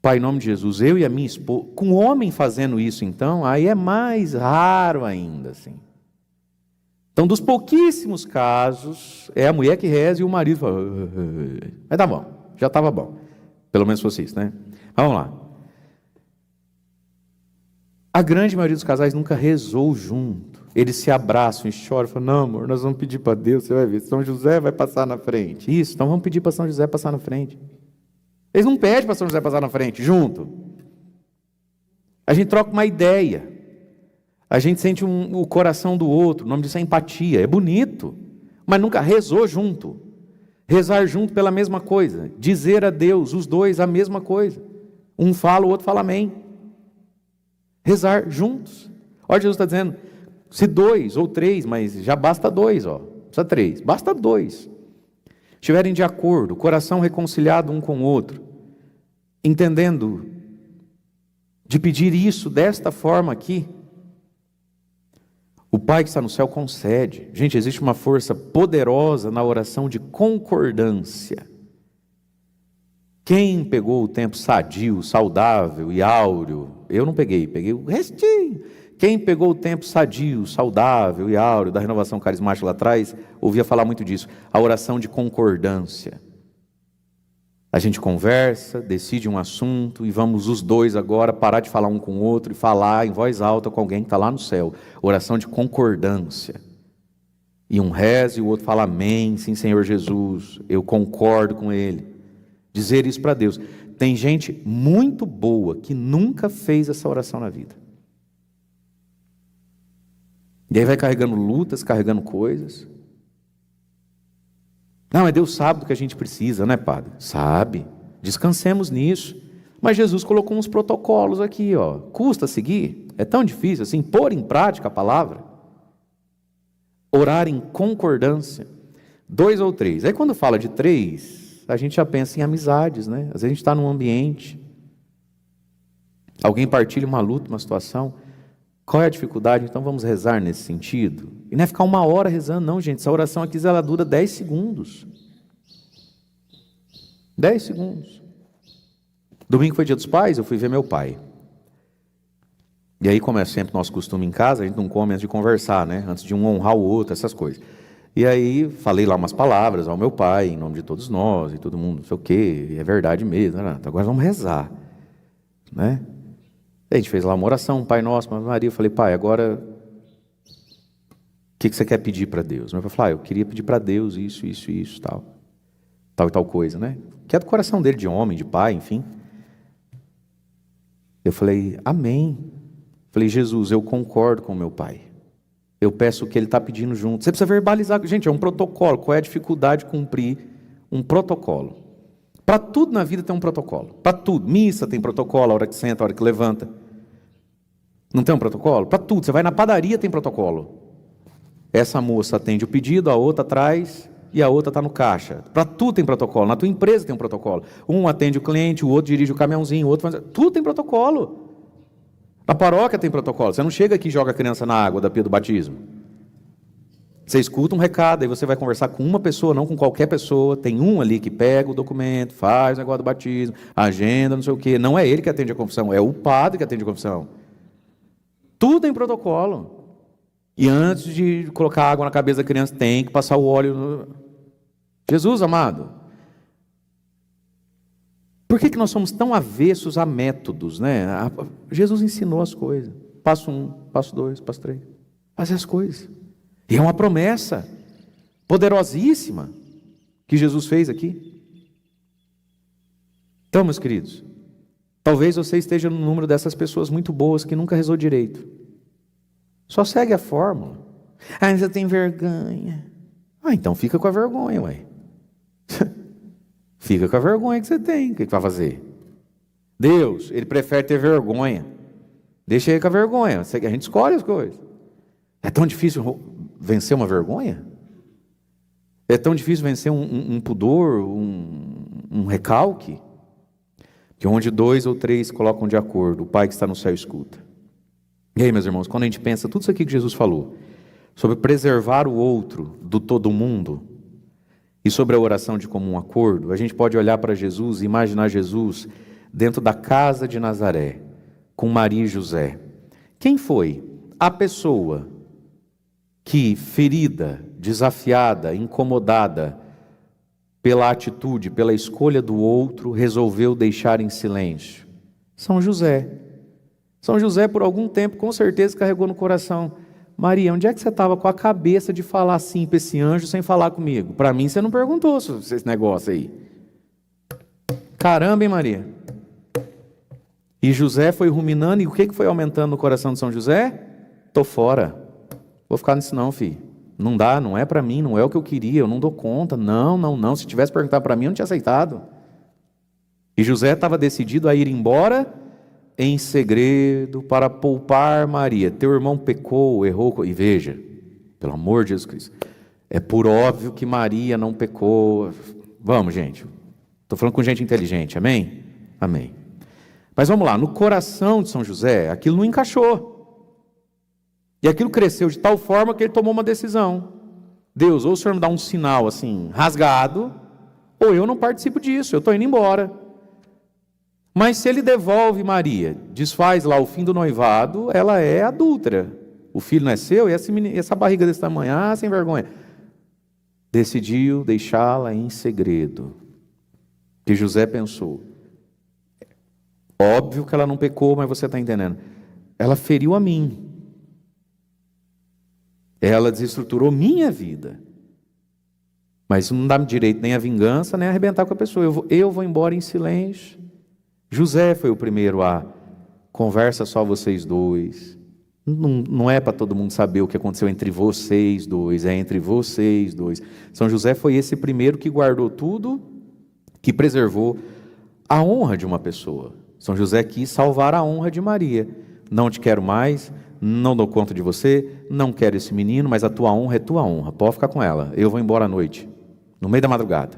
Pai, em nome de Jesus, eu e a minha esposa, com o homem fazendo isso então, aí é mais raro ainda, assim. Então, dos pouquíssimos casos, é a mulher que reza e o marido fala, mas tá bom, já estava bom. Pelo menos fosse isso, né? Vamos lá. A grande maioria dos casais nunca rezou junto. Eles se abraçam e choram, falam, não amor, nós vamos pedir para Deus, você vai ver, São José vai passar na frente. Isso, então vamos pedir para São José passar na frente. Eles não pedem para São José passar na frente, junto. A gente troca uma ideia. A gente sente o coração do outro. O nome disso é empatia. É bonito. Mas nunca rezou junto. Rezar junto pela mesma coisa. Dizer a Deus, os dois, a mesma coisa. Um fala, o outro fala amém. Rezar juntos. Olha, Jesus está dizendo, se 2 ou 3, mas já basta 2, ó. Não precisa 3, basta 2. Estiverem de acordo, coração reconciliado um com o outro, entendendo de pedir isso desta forma aqui, o Pai que está no céu concede. Gente, existe uma força poderosa na oração de concordância. Quem pegou o tempo sadio, saudável e áureo? Eu não peguei, peguei o restinho. Quem pegou o tempo sadio, saudável e áureo da renovação carismática lá atrás, ouvia falar muito disso. A oração de concordância. A gente conversa, decide um assunto e vamos os dois agora parar de falar um com o outro e falar em voz alta com alguém que está lá no céu. Oração de concordância. E um reza e o outro fala amém, sim Senhor Jesus, eu concordo com ele. Dizer isso para Deus. Tem gente muito boa que nunca fez essa oração na vida. E aí vai carregando lutas, carregando coisas. Não, mas Deus sabe do que a gente precisa, né, padre? Sabe. Descansemos nisso. Mas Jesus colocou uns protocolos aqui, ó. Custa seguir? É tão difícil assim, pôr em prática a palavra. Orar em concordância. 2 ou 3. Aí quando fala de 3, a gente já pensa em amizades, né? Às vezes a gente está num ambiente, alguém partilha uma luta, uma situação. Qual é a dificuldade? Então vamos rezar nesse sentido. E não é ficar 1 hora rezando, não, gente. Essa oração aqui, ela dura 10 segundos. 10 segundos. Domingo foi dia dos pais, eu fui ver meu pai. E aí, como é sempre nosso costume em casa, a gente não come antes de conversar, né? Antes de um honrar o outro, essas coisas. E aí, falei lá umas palavras ao meu pai, em nome de todos nós, e todo mundo, não sei o quê, é verdade mesmo. Então agora vamos rezar, né? A gente fez lá uma oração, Pai Nosso, Maria. Eu falei, pai, agora o que você quer pedir para Deus? Meu pai falou, eu queria pedir para Deus isso, tal e tal coisa, né? Que é do coração dele, de homem, de pai, enfim. Eu falei, amém. Falei, Jesus, eu concordo com meu pai. Eu peço o que ele está pedindo junto. Você precisa verbalizar. Gente, é um protocolo. Qual é a dificuldade de cumprir um protocolo? Para tudo na vida tem um protocolo. Para tudo. Missa tem protocolo, a hora que senta, a hora que levanta. Não tem um protocolo? Para tudo. Você vai na padaria, tem protocolo. Essa moça atende o pedido, a outra atrás e a outra está no caixa. Para tudo tem protocolo. Na tua empresa tem um protocolo. Um atende o cliente, o outro dirige o caminhãozinho, o outro faz... Tudo tem protocolo. Na paróquia tem protocolo. Você não chega aqui e joga a criança na água da pia do batismo. Você escuta um recado, aí você vai conversar com uma pessoa, não com qualquer pessoa. Tem um ali que pega o documento, faz o negócio do batismo, agenda, não sei o quê. Não é ele que atende a confissão, é o padre que atende a confissão. Tudo tem protocolo. E antes de colocar água na cabeça da criança, tem que passar o óleo no... Jesus, amado. Por que nós somos tão avessos a métodos, né? Jesus ensinou as coisas. Passo 1, passo 2, passo 3. Fazer as coisas. E é uma promessa poderosíssima que Jesus fez aqui. Então, meus queridos, talvez você esteja no número dessas pessoas muito boas que nunca rezou direito. Só segue a fórmula. Ah, você tem vergonha. Ah, então fica com a vergonha, ué. Fica com a vergonha que você tem. O que vai fazer? Deus, Ele prefere ter vergonha. Deixa ele com a vergonha. A gente escolhe as coisas. É tão difícil vencer uma vergonha? É tão difícil vencer um pudor, um recalque? Que onde 2 ou 3 colocam de acordo, o Pai que está no céu escuta. E aí, meus irmãos, quando a gente pensa tudo isso aqui que Jesus falou, sobre preservar o outro do todo mundo, e sobre a oração de comum acordo, a gente pode olhar para Jesus e imaginar Jesus dentro da casa de Nazaré, com Maria e José. Quem foi a pessoa que, ferida, desafiada, incomodada pela atitude, pela escolha do outro, resolveu deixar em silêncio? São José. São José, por algum tempo, com certeza carregou no coração: Maria, onde é que você estava com a cabeça de falar assim para esse anjo sem falar comigo? Para mim você não perguntou esse negócio aí. Caramba, hein, Maria? E José foi ruminando, e o que foi aumentando no coração de São José? Tô fora. Vou ficar nisso não, filho. Não dá, não é para mim, não é o que eu queria, eu não dou conta. Não. Se tivesse perguntado para mim, eu não tinha aceitado. E José estava decidido a ir embora em segredo para poupar Maria. Teu irmão pecou, errou. E veja, pelo amor de Jesus Cristo, é por óbvio que Maria não pecou. Vamos, gente. Estou falando com gente inteligente, amém? Amém. Mas vamos lá, no coração de São José, aquilo não encaixou. E aquilo cresceu de tal forma que ele tomou uma decisão. Deus, ou o Senhor me dá um sinal assim, rasgado, ou eu não participo disso, eu estou indo embora. Mas se ele devolve Maria, desfaz lá o fim do noivado, ela é adúltera. O filho não é seu, e essa barriga desse tamanho, sem vergonha. Decidiu deixá-la em segredo. Que José pensou: óbvio que ela não pecou, mas você está entendendo. Ela feriu a mim. Ela desestruturou minha vida. Mas isso não dá direito nem a vingança, nem a arrebentar com a pessoa. Eu vou embora em silêncio. José foi o primeiro a conversa só vocês dois. Não é para todo mundo saber o que aconteceu entre vocês dois, é entre vocês dois. São José foi esse primeiro que guardou tudo, que preservou a honra de uma pessoa. São José quis salvar a honra de Maria. Não te quero mais, não dou conta de você, não quero esse menino, mas a tua honra é tua honra. Pode ficar com ela, eu vou embora à noite, no meio da madrugada.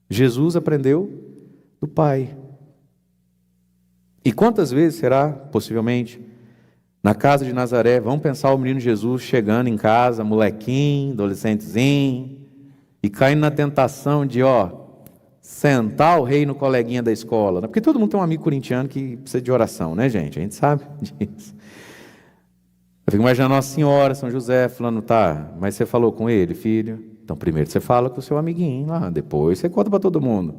Jesus aprendeu do Pai. E quantas vezes será, possivelmente, na casa de Nazaré, vamos pensar o menino Jesus chegando em casa, molequinho, adolescentezinho, e caindo na tentação de, sentar o rei no coleguinha da escola. Porque todo mundo tem um amigo corintiano que precisa de oração, né, gente? A gente sabe disso. Eu fico imaginando Nossa Senhora, São José, falando: tá, mas você falou com ele, filho? Então primeiro você fala com o seu amiguinho lá, depois você conta para todo mundo.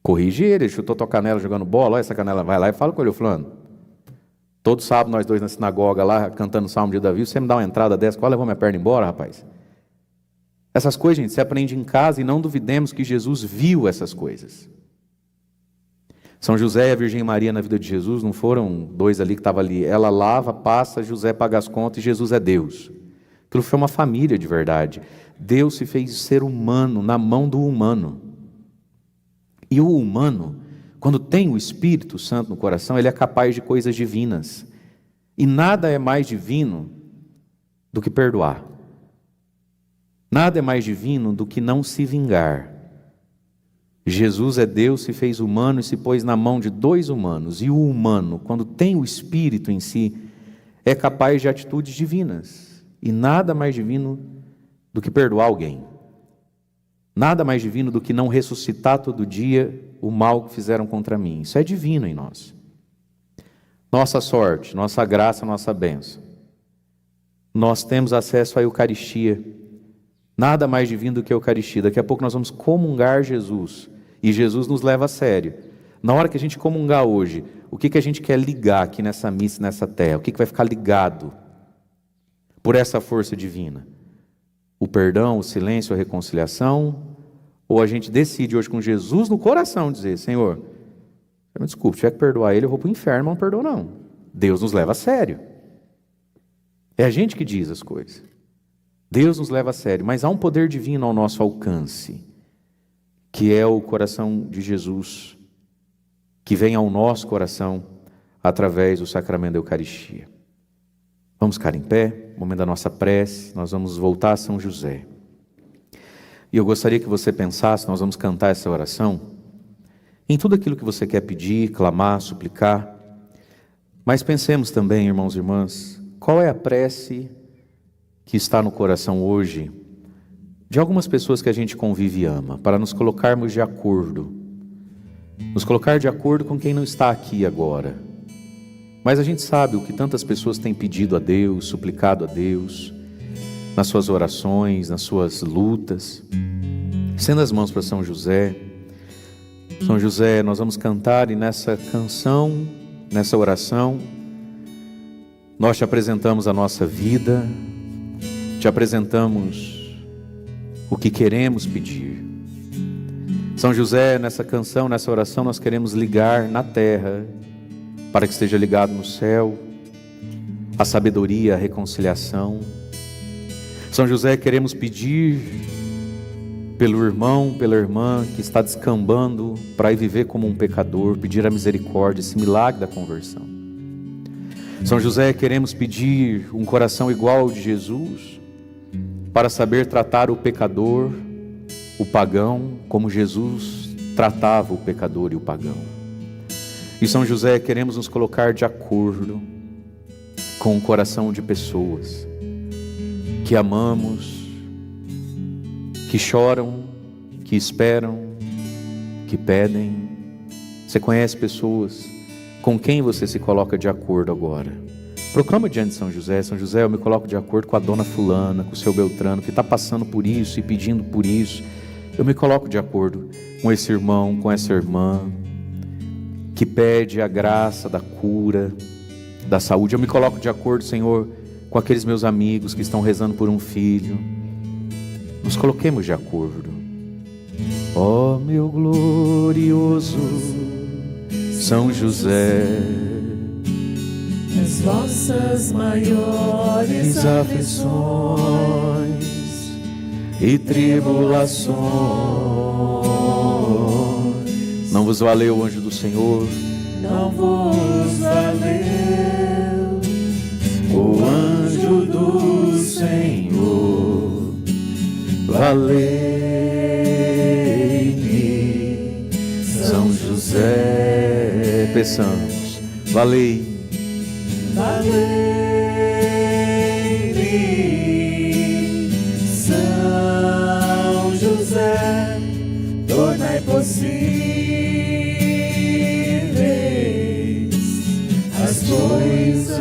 Corrige ele chutou tua canela jogando bola, olha essa canela, vai lá e fala com ele, fulano. Todo sábado nós dois na sinagoga lá, cantando o Salmo de Davi, você me dá uma entrada dessa, qual levou minha perna embora, rapaz? Essas coisas, gente, se aprende em casa, e não duvidemos que Jesus viu essas coisas. São José e a Virgem Maria na vida de Jesus não foram dois ali que estavam ali. Ela lava, passa, José paga as contas e Jesus é Deus. Aquilo foi uma família de verdade. Deus se fez ser humano na mão do humano. E o humano, quando tem o Espírito Santo no coração, ele é capaz de coisas divinas. E nada é mais divino do que perdoar. Nada é mais divino do que não se vingar. Jesus é Deus, se fez humano e se pôs na mão de dois humanos. E o humano, quando tem o Espírito em si, é capaz de atitudes divinas. E nada mais divino do que perdoar alguém. Nada mais divino do que não ressuscitar todo dia o mal que fizeram contra mim. Isso é divino em nós. Nossa sorte, nossa graça, nossa bênção. Nós temos acesso à Eucaristia. Nada mais divino do que a Eucaristia. Daqui a pouco nós vamos comungar Jesus. E Jesus nos leva a sério. Na hora que a gente comungar hoje, o que a gente quer ligar aqui nessa missa, nessa terra? O que vai ficar ligado por essa força divina? O perdão, o silêncio, a reconciliação? Ou a gente decide hoje com Jesus no coração dizer: Senhor, me desculpe, se tiver que perdoar ele, eu vou para o inferno, mas não perdoa não. Deus nos leva a sério. É a gente que diz as coisas. Deus nos leva a sério, mas há um poder divino ao nosso alcance, que é o coração de Jesus, que vem ao nosso coração através do sacramento da Eucaristia. Vamos ficar em pé, momento da nossa prece, nós vamos voltar a São José. E eu gostaria que você pensasse, nós vamos cantar essa oração, em tudo aquilo que você quer pedir, clamar, suplicar. Mas pensemos também, irmãos e irmãs, qual é a prece que está no coração hoje de algumas pessoas que a gente convive e ama, para nos colocarmos de acordo. Nos colocar de acordo com quem não está aqui agora. Mas a gente sabe o que tantas pessoas têm pedido a Deus, suplicado a Deus, nas suas orações, nas suas lutas. Estenda as mãos para São José. São José, nós vamos cantar e nessa canção, nessa oração, nós te apresentamos a nossa vida, te apresentamos o que queremos pedir. São José, nessa canção, nessa oração, nós queremos ligar na terra, para que esteja ligado no céu, a sabedoria, a reconciliação. São José, queremos pedir pelo irmão, pela irmã que está descambando para ir viver como um pecador, pedir a misericórdia, esse milagre da conversão. São José, queremos pedir um coração igual ao de Jesus, para saber tratar o pecador, o pagão, como Jesus tratava o pecador e o pagão. E São José, queremos nos colocar de acordo com o coração de pessoas que amamos, que choram, que esperam, que pedem. Você conhece pessoas com quem você se coloca de acordo agora? Proclama diante de São José: São José, eu me coloco de acordo com a dona fulana, com o seu Beltrano, que está passando por isso e pedindo por isso. Eu me coloco de acordo com esse irmão, com essa irmã, que pede a graça da cura, da saúde. Eu me coloco de acordo, Senhor, com aqueles meus amigos que estão rezando por um filho. Nos coloquemos de acordo. Ó meu glorioso São José, as vossas maiores aflições e tribulações, não vos valeu o anjo do Senhor? Não vos valeu o anjo do Senhor, valei-me, São José, peçamos, valei-me, São José, tornai possíveis as coisas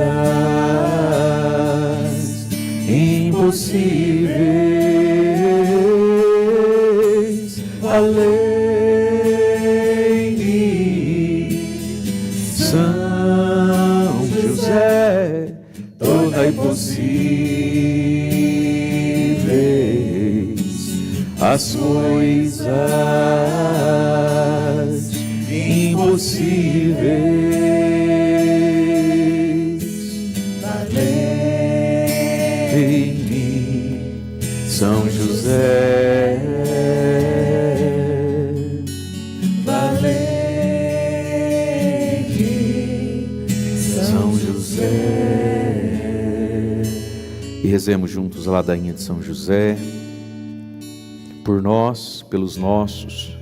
impossíveis, valei-me, São José, tornai possíveis as coisas impossíveis, valei-me, São José, valei-me, São José. E rezemos juntos a ladainha de São José, por nós, pelos nossos,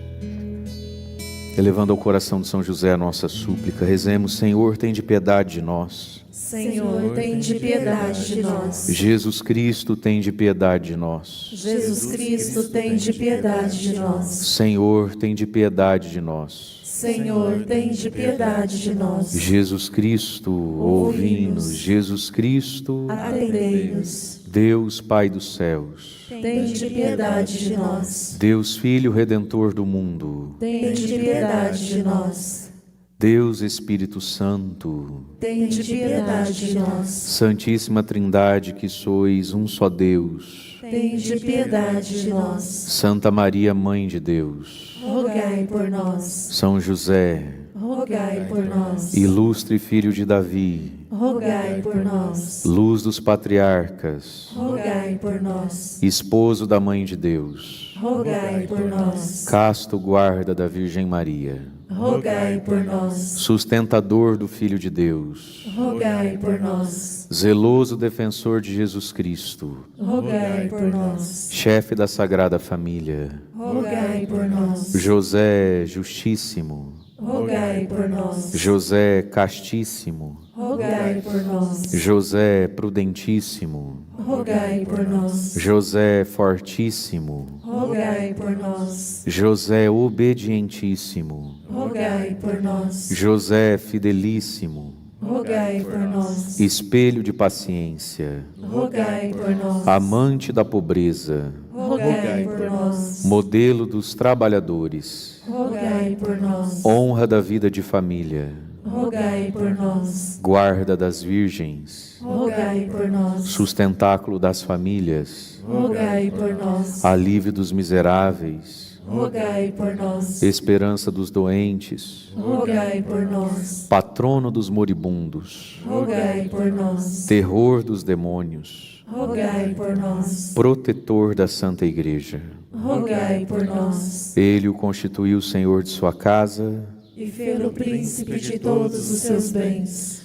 elevando ao coração de São José a nossa súplica. Rezemos: Senhor, tende piedade de nós. Senhor, tende piedade de nós. Jesus Cristo, tende piedade de nós. Jesus Cristo, tende piedade de nós. Senhor, tende piedade de nós. Senhor, tende piedade de nós. Jesus Cristo, ouvi-nos. Jesus Cristo, atendei-nos. Deus Pai dos céus, tende piedade de nós. Deus Filho Redentor do mundo, tende piedade de nós. Deus Espírito Santo, tende piedade de nós. Santíssima Trindade, que sois um só Deus, tende piedade de nós. Santa Maria, Mãe de Deus, rogai por nós. São José, rogai por nós. Ilustre Filho de Davi, rogai por nós. Luz dos patriarcas, rogai por nós. Esposo da Mãe de Deus, rogai por nós. Casto guarda da Virgem Maria, rogai por nós. Sustentador do Filho de Deus, rogai por nós. Zeloso defensor de Jesus Cristo, rogai por nós. Chefe da Sagrada Família, rogai por nós. José Justíssimo, rogai por nós. José Castíssimo, rogai por nós. José Prudentíssimo, rogai por nós. José fortíssimo, Rogai por nós. José obedientíssimo, Rogai por nós. José fidelíssimo, Rogai por nós. espelho de paciência, Rogai por nós. amante da pobreza, Rogai por nós. modelo dos trabalhadores, Rogai por nós. honra da vida de família, Rogai por nós. guarda das virgens, Rogai por nós. sustentáculo das famílias, Rogai por nós. alívio dos miseráveis, Rogai por nós. esperança dos doentes, Rogai por nós. patrono dos moribundos, Rogai por nós. terror dos demônios, Rogai por nós. protetor da Santa Igreja. Rogai por nós. Ele o constituiu Senhor de sua casa. E fê-lo príncipe de todos os seus bens.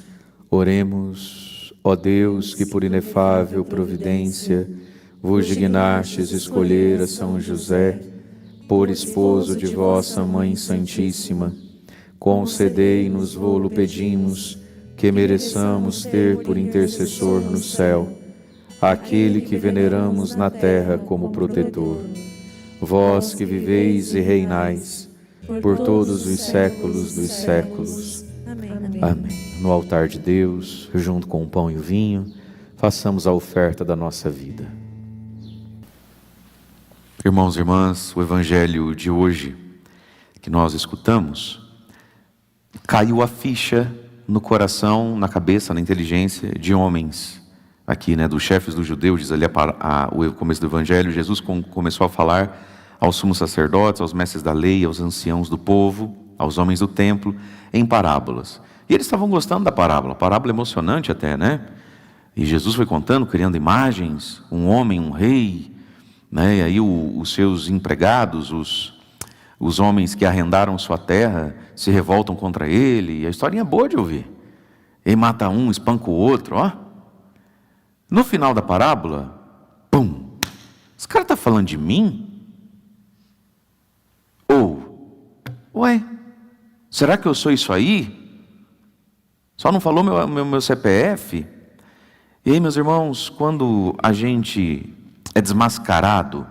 Oremos, ó Deus, que por inefável providência vos dignastes escolher a São José por esposo de vossa Mãe Santíssima. Concedei-nos, vô-lo pedimos, que mereçamos ter por intercessor no céu aquele que veneramos na terra como protetor. Vós que viveis e reinais por todos os séculos dos séculos. Amém. No altar de Deus, junto com o pão e o vinho, façamos a oferta da nossa vida. Irmãos e irmãs, o evangelho de hoje que nós escutamos, caiu a ficha no coração, na cabeça, na inteligência de homens, aqui, dos chefes dos judeus, diz ali o começo do evangelho. Jesus começou a falar aos sumos sacerdotes, aos mestres da lei, aos anciãos do povo, aos homens do templo, em parábolas. E eles estavam gostando da parábola emocionante até, E Jesus foi contando, criando imagens, um homem, um rei, E aí os seus empregados, os homens que arrendaram sua terra, se revoltam contra ele. E a historinha é boa de ouvir. Ele mata um, espanca o outro, ó. No final da parábola, pum! Esse cara está falando de mim? Ué, será que eu sou isso aí? Só não falou meu CPF? E aí, meus irmãos, quando a gente é desmascarado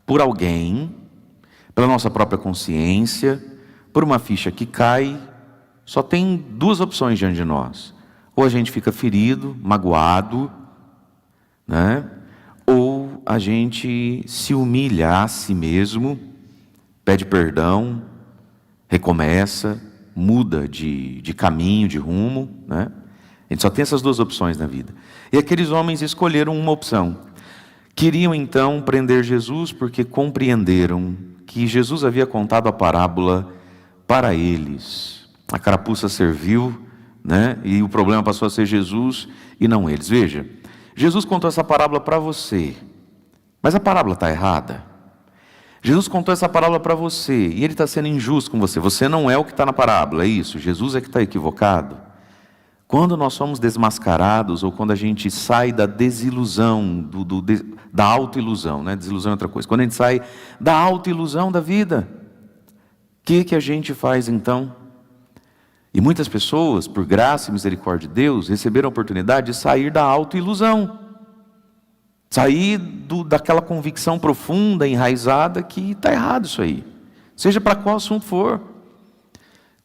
por alguém, pela nossa própria consciência, por uma ficha que cai, só tem duas opções diante de nós. Ou a gente fica ferido, magoado, ou a gente se humilha a si mesmo, pede perdão, recomeça, muda de caminho, de rumo, A gente só tem essas duas opções na vida. E aqueles homens escolheram uma opção. Queriam então prender Jesus porque compreenderam que Jesus havia contado a parábola para eles. A carapuça serviu, E o problema passou a ser Jesus e não eles. Veja, Jesus contou essa parábola para você, mas a parábola está errada. Jesus contou essa parábola para você e Ele está sendo injusto com você. Você não é o que está na parábola, é isso. Jesus é que está equivocado. Quando nós somos desmascarados, ou quando a gente sai da desilusão, da autoilusão, desilusão é outra coisa. Quando a gente sai da autoilusão da vida, o que a gente faz então? E muitas pessoas, por graça e misericórdia de Deus, receberam a oportunidade de sair da autoilusão. Sair daquela convicção profunda, enraizada, que está errado isso aí. Seja para qual assunto for.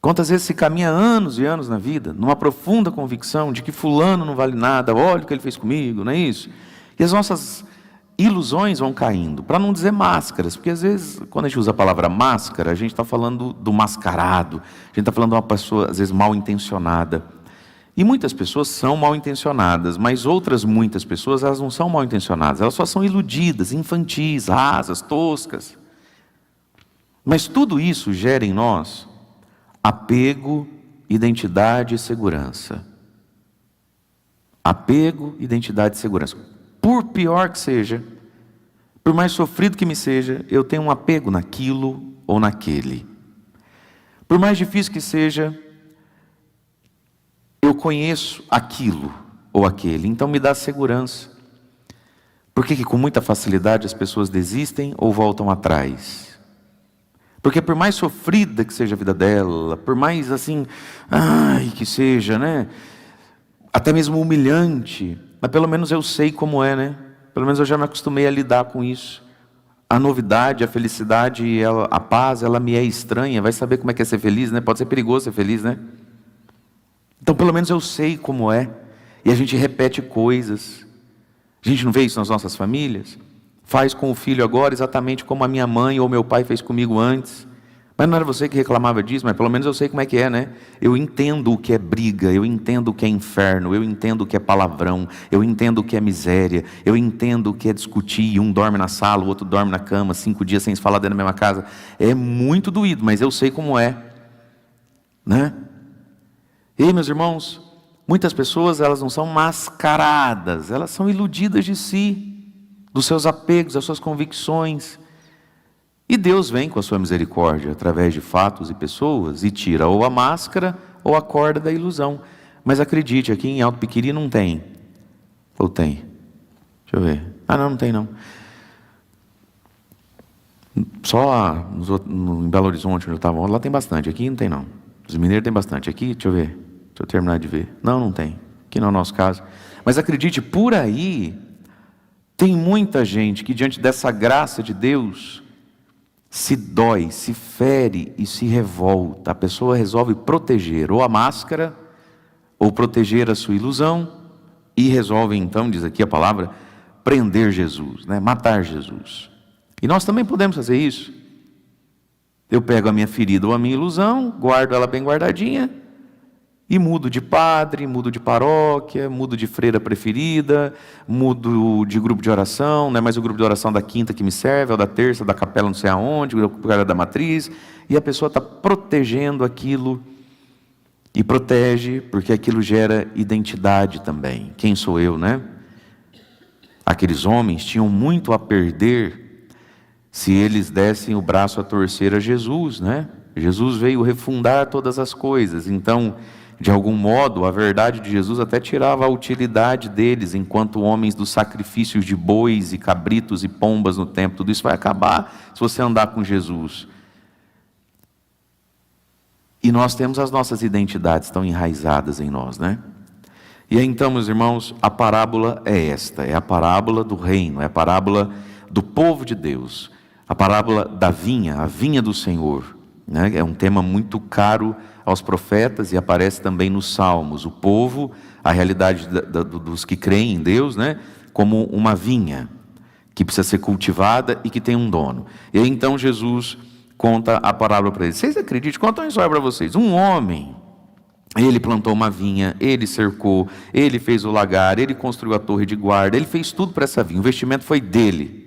Quantas vezes se caminha anos e anos na vida, numa profunda convicção de que fulano não vale nada, olha o que ele fez comigo, não é isso? E as nossas ilusões vão caindo, para não dizer máscaras, porque às vezes, quando a gente usa a palavra máscara, a gente está falando do mascarado, a gente está falando de uma pessoa, às vezes, mal intencionada. E muitas pessoas são mal intencionadas, mas outras muitas pessoas, elas não são mal intencionadas, elas só são iludidas, infantis, rasas, toscas. Mas tudo isso gera em nós apego, identidade e segurança. Apego, identidade e segurança. Por pior que seja, por mais sofrido que me seja, eu tenho um apego naquilo ou naquele. Por mais difícil que seja, eu conheço aquilo ou aquele, então me dá segurança. Por que com muita facilidade as pessoas desistem ou voltam atrás? Porque por mais sofrida que seja a vida dela, por mais assim, que seja, até mesmo humilhante, mas pelo menos eu sei como é, né? Pelo menos eu já me acostumei a lidar com isso. A novidade, a felicidade, a paz, ela me é estranha. Vai saber como é que é ser feliz, né? Pode ser perigoso ser feliz, né? Então pelo menos eu sei como é. E a gente repete coisas. A gente não vê isso nas nossas famílias? Faz com o filho agora exatamente como a minha mãe ou meu pai fez comigo antes. Mas não era você que reclamava disso, mas pelo menos eu sei como é que é, né? Eu entendo o que é briga, eu entendo o que é inferno, eu entendo o que é palavrão, eu entendo o que é miséria, eu entendo o que é discutir, um dorme na sala, o outro dorme na cama, 5 dias sem se falar dentro da mesma casa. É muito doído, mas eu sei como é, né? E meus irmãos, muitas pessoas, elas não são mascaradas, elas são iludidas de si, dos seus apegos, das suas convicções. E Deus vem com a sua misericórdia, através de fatos e pessoas, e tira ou a máscara ou a corda da ilusão. Mas acredite, aqui em Alto Piquiri não tem. Ou tem? Deixa eu ver. Não tem não. Só lá, em Belo Horizonte, onde eu estava, lá tem bastante. Aqui não tem não. Os mineiros tem bastante. Aqui, deixa eu ver. Deixa eu terminar de ver. Não tem. Aqui não é o nosso caso. Mas acredite, por aí, tem muita gente que diante dessa graça de Deus se dói, se fere e se revolta. A pessoa resolve proteger ou a máscara, ou proteger a sua ilusão, e resolve então, diz aqui a palavra, prender Jesus, né? Matar Jesus. E nós também podemos fazer isso. Eu pego a minha ferida ou a minha ilusão, guardo ela bem guardadinha, e mudo de padre, mudo de paróquia, mudo de freira preferida, mudo de grupo de oração, não é mais o grupo de oração da quinta que me serve, é o da terça, da capela não sei aonde, o grupo da matriz, e a pessoa está protegendo aquilo, e protege, porque aquilo gera identidade também. Quem sou eu, né? Aqueles homens tinham muito a perder se eles dessem o braço a torcer a Jesus, né? Jesus veio refundar todas as coisas, então, de algum modo, a verdade de Jesus até tirava a utilidade deles, enquanto homens dos sacrifícios de bois e cabritos e pombas no templo. Tudo isso vai acabar se você andar com Jesus. E nós temos as nossas identidades tão enraizadas em nós, né? E aí, então, meus irmãos, a parábola é esta, é a parábola do reino, é a parábola do povo de Deus, a parábola da vinha, a vinha do Senhor, né? É um tema muito caro aos profetas e aparece também nos Salmos. O povo, a realidade dos que creem em Deus, né? Como uma vinha que precisa ser cultivada e que tem um dono. E aí, então Jesus conta a parábola para eles. Vocês acreditam? Conta uma história para vocês. Um homem, ele plantou uma vinha, ele cercou, ele fez o lagar, ele construiu a torre de guarda, ele fez tudo para essa vinha, o investimento foi dele.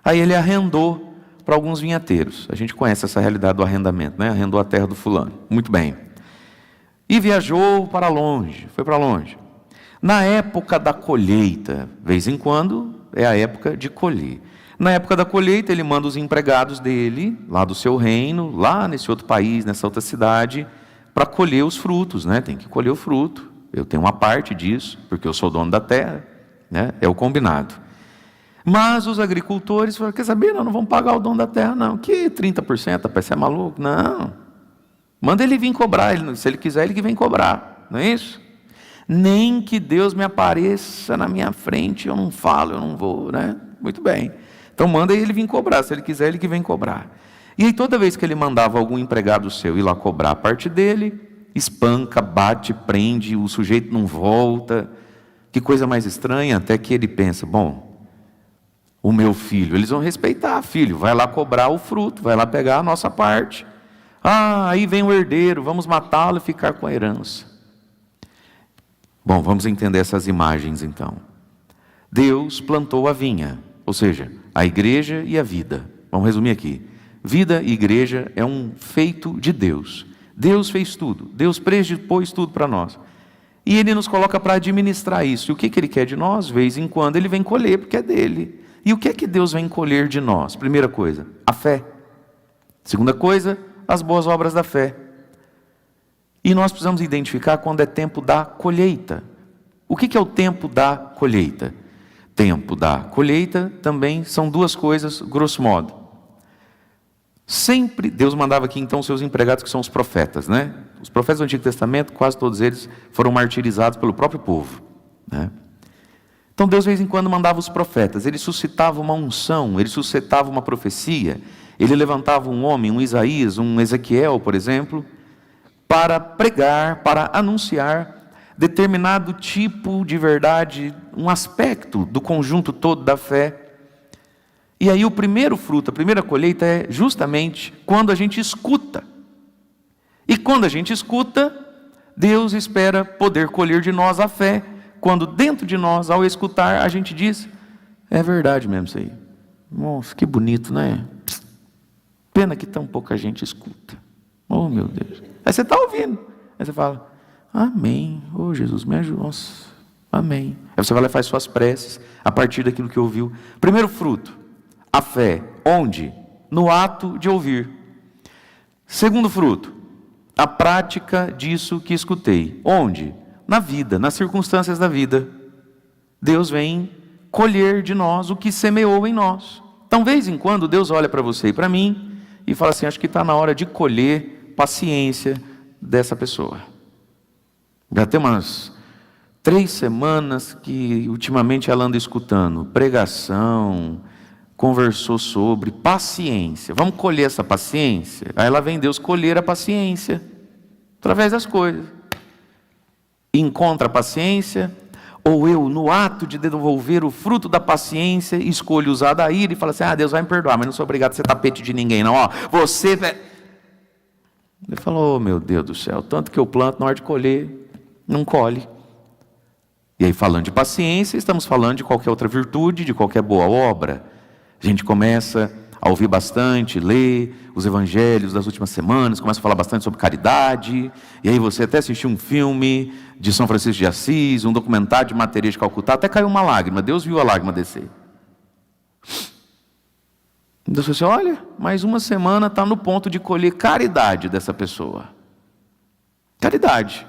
Aí ele arrendou para alguns vinhateiros. A gente conhece essa realidade do arrendamento, né? Arrendou a terra do fulano. Muito bem. E viajou para longe, foi para longe. Na época da colheita, de vez em quando, é a época de colher. Na época da colheita, ele manda os empregados dele, lá do seu reino, lá nesse outro país, nessa outra cidade, para colher os frutos, né? Tem que colher o fruto. Eu tenho uma parte disso, porque eu sou dono da terra, né? É o combinado. Mas os agricultores falaram, quer saber, não vamos pagar o dono da terra não. Que 30%, rapaz, você é maluco? Não. Manda ele vir cobrar, se ele quiser, ele que vem cobrar, não é isso? Nem que Deus me apareça na minha frente, eu não falo, eu não vou, né? Muito bem. Então manda ele vir cobrar, se ele quiser, ele que vem cobrar. E aí toda vez que ele mandava algum empregado seu ir lá cobrar a parte dele, espanca, bate, prende, o sujeito não volta. Que coisa mais estranha, até que ele pensa, bom, o meu filho, eles vão respeitar, filho, vai lá cobrar o fruto, vai lá pegar a nossa parte. Aí vem o herdeiro, vamos matá-lo e ficar com a herança. Bom, vamos entender essas imagens então. Deus plantou a vinha, ou seja, a igreja e a vida. Vamos resumir aqui. Vida e igreja é um feito de Deus. Deus fez tudo, Deus predispôs tudo para nós. E Ele nos coloca para administrar isso. E o que Ele quer de nós? De vez em quando Ele vem colher, porque é dele. E o que é que Deus vem colher de nós? Primeira coisa, a fé. Segunda coisa, as boas obras da fé. E nós precisamos identificar quando é tempo da colheita. O que é o tempo da colheita? Tempo da colheita também são duas coisas, grosso modo. Sempre, Deus mandava aqui então seus empregados, que são os profetas, né? Os profetas do Antigo Testamento, quase todos eles foram martirizados pelo próprio povo, né? Então Deus de vez em quando mandava os profetas, ele suscitava uma unção, ele suscitava uma profecia, ele levantava um homem, um Isaías, um Ezequiel, por exemplo, para pregar, para anunciar determinado tipo de verdade, um aspecto do conjunto todo da fé. E aí o primeiro fruto, a primeira colheita é justamente quando a gente escuta. E quando a gente escuta, Deus espera poder colher de nós a fé, quando dentro de nós, ao escutar, a gente diz, é verdade mesmo isso aí. Nossa, que bonito, né? Pena que tão pouca gente escuta. Oh, meu Deus. Aí você está ouvindo. Aí você fala, amém. Oh, Jesus, me ajuda. Nossa, amém. Aí você vai lá e faz suas preces a partir daquilo que ouviu. Primeiro fruto, a fé. Onde? No ato de ouvir. Segundo fruto, a prática disso que escutei. Onde? Na vida, nas circunstâncias da vida. Deus vem colher de nós o que semeou em nós. Então, de vez em quando, Deus olha para você e para mim e fala assim, acho que está na hora de colher paciência dessa pessoa. Já tem umas 3 semanas que ultimamente ela anda escutando pregação, conversou sobre paciência. Vamos colher essa paciência? Aí ela vem Deus colher a paciência através das coisas. Encontra a paciência, ou eu, no ato de devolver o fruto da paciência, escolho usar da ira e falo assim, Deus vai me perdoar, mas não sou obrigado a ser tapete de ninguém não, você... Ele falou, meu Deus do céu, tanto que eu planto, na hora de colher, não colhe. E aí, falando de paciência, estamos falando de qualquer outra virtude, de qualquer boa obra. A gente começa a ouvir bastante, ler os evangelhos das últimas semanas, começa a falar bastante sobre caridade, e aí você até assistiu um filme de São Francisco de Assis, um documentário de Maria de Calcutá, até caiu uma lágrima, Deus viu a lágrima descer. Deus falou assim, olha, mais uma semana está no ponto de colher caridade dessa pessoa. Caridade.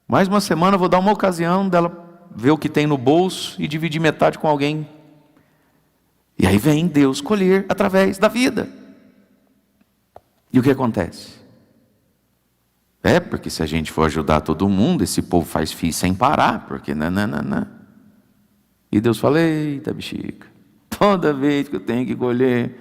Mais uma semana eu vou dar uma ocasião dela ver o que tem no bolso e dividir metade com alguém. E aí vem Deus colher através da vida. E o que acontece? Porque se a gente for ajudar todo mundo, esse povo faz fio sem parar, porque não. E Deus fala, eita bexiga, toda vez que eu tenho que colher,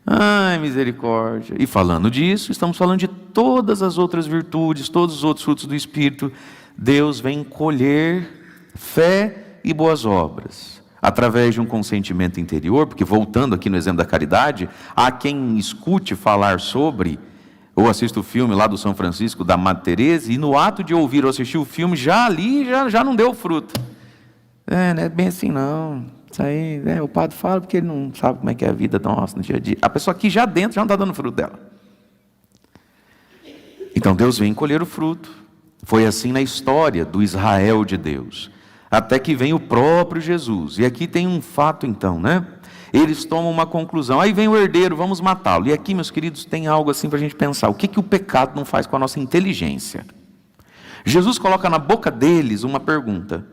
ai misericórdia. E falando disso, estamos falando de todas as outras virtudes, todos os outros frutos do Espírito. Deus vem colher fé e boas obras. Através de um consentimento interior, porque voltando aqui no exemplo da caridade, há quem escute falar sobre, ou assista o filme lá do São Francisco, da Madre Teresa, e no ato de ouvir ou assistir o filme, já ali, já não deu fruto. Não é bem assim não, isso aí, o padre fala porque ele não sabe como é que é a vida nossa no dia a dia. A pessoa aqui já dentro já não está dando fruto dela. Então Deus vem colher o fruto. Foi assim na história do Israel de Deus. Até que vem o próprio Jesus. E aqui tem um fato então, né? Eles tomam uma conclusão. Aí vem o herdeiro, vamos matá-lo. E aqui, meus queridos, tem algo assim para a gente pensar. O que o pecado não faz com a nossa inteligência? Jesus coloca na boca deles uma pergunta.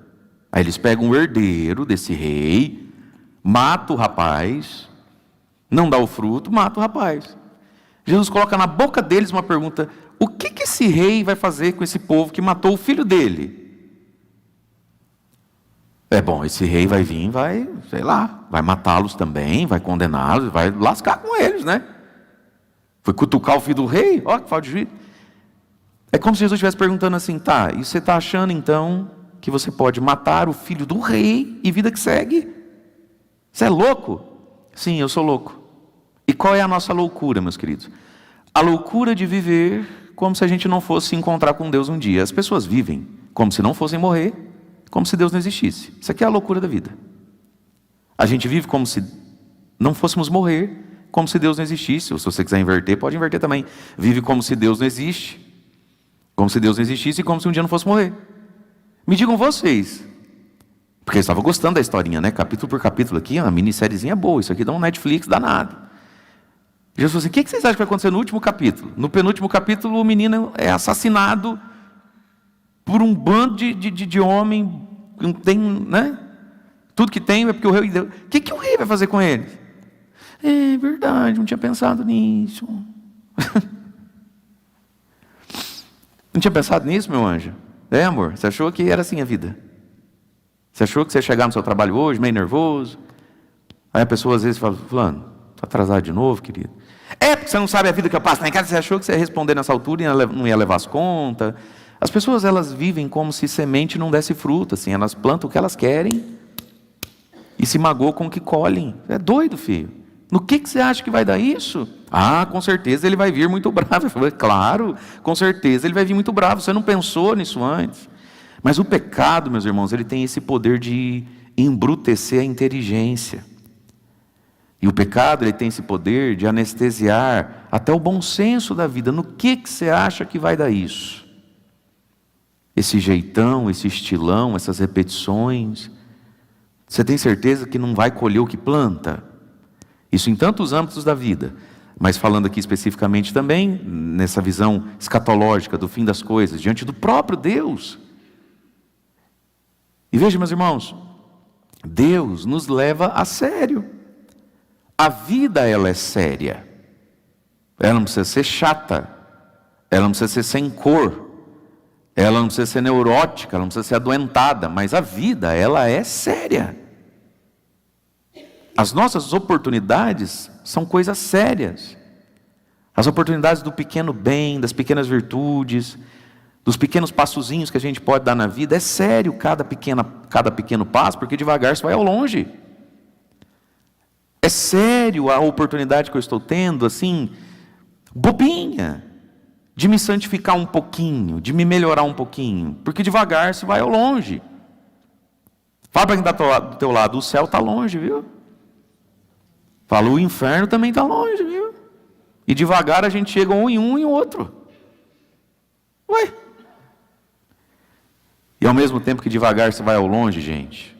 Aí eles pegam o herdeiro desse rei, mata o rapaz, não dá o fruto, mata o rapaz. Jesus coloca na boca deles uma pergunta. O que esse rei vai fazer com esse povo que matou o filho dele? Esse rei vai vir, vai matá-los também, vai condená-los, vai lascar com eles, né? Foi cutucar o filho do rei, olha que falta de juízo. É como se Jesus estivesse perguntando assim, e você está achando então que você pode matar o filho do rei e vida que segue? Você é louco? Sim, eu sou louco. E qual é a nossa loucura, meus queridos? A loucura de viver como se a gente não fosse se encontrar com Deus um dia. As pessoas vivem como se não fossem morrer, como se Deus não existisse. Isso aqui é a loucura da vida. A gente vive como se não fôssemos morrer, como se Deus não existisse. Ou se você quiser inverter, pode inverter também. Vive como se Deus não existe, como se Deus não existisse e como se um dia não fosse morrer. Me digam vocês, porque eu estava gostando da historinha, né? Capítulo por capítulo aqui, uma minissériezinha boa. Isso aqui dá um Netflix danado. Jesus falou assim, o que vocês acham que vai acontecer no último capítulo? No penúltimo capítulo, o menino é assassinado por um bando de homem, não tem, né? Tudo que tem é porque o rei deu. O que o rei vai fazer com eles? É verdade, não tinha pensado nisso. Não tinha pensado nisso, meu anjo? Amor, você achou que era assim a vida? Você achou que você ia chegar no seu trabalho hoje, meio nervoso? Aí a pessoa às vezes fala, fulano, está atrasado de novo, querido? É, porque você não sabe a vida que eu passo lá em casa, você achou que você ia responder nessa altura e não ia levar as contas. As pessoas, elas vivem como se semente não desse fruto, assim, elas plantam o que elas querem e se magoam com o que colhem. É doido, filho. No que você acha que vai dar isso? Ah, com certeza ele vai vir muito bravo. Eu falei, claro, com certeza ele vai vir muito bravo. Você não pensou nisso antes. Mas o pecado, meus irmãos, ele tem esse poder de embrutecer a inteligência. E o pecado, ele tem esse poder de anestesiar até o bom senso da vida. No que você acha que vai dar isso? Esse jeitão, esse estilão, essas repetições. Você tem certeza que não vai colher o que planta? Isso em tantos âmbitos da vida. Mas falando aqui especificamente também, nessa visão escatológica do fim das coisas, diante do próprio Deus. E veja, meus irmãos, Deus nos leva a sério. A vida, ela é séria. Ela não precisa ser chata. Ela não precisa ser sem cor. Ela não precisa ser neurótica, ela não precisa ser adoentada. Mas a vida, ela é séria. As nossas oportunidades são coisas sérias. As oportunidades do pequeno bem, das pequenas virtudes, dos pequenos passozinhos que a gente pode dar na vida. É sério cada pequeno passo, porque devagar você vai ao longe. É sério a oportunidade que eu estou tendo, assim, bobinha, de me santificar um pouquinho, de me melhorar um pouquinho, porque devagar você vai ao longe. Fala para quem está do teu lado, o céu está longe, viu? Fala, o inferno também está longe, viu? E devagar a gente chega um em outro. Ué? E ao mesmo tempo que devagar você vai ao longe, gente,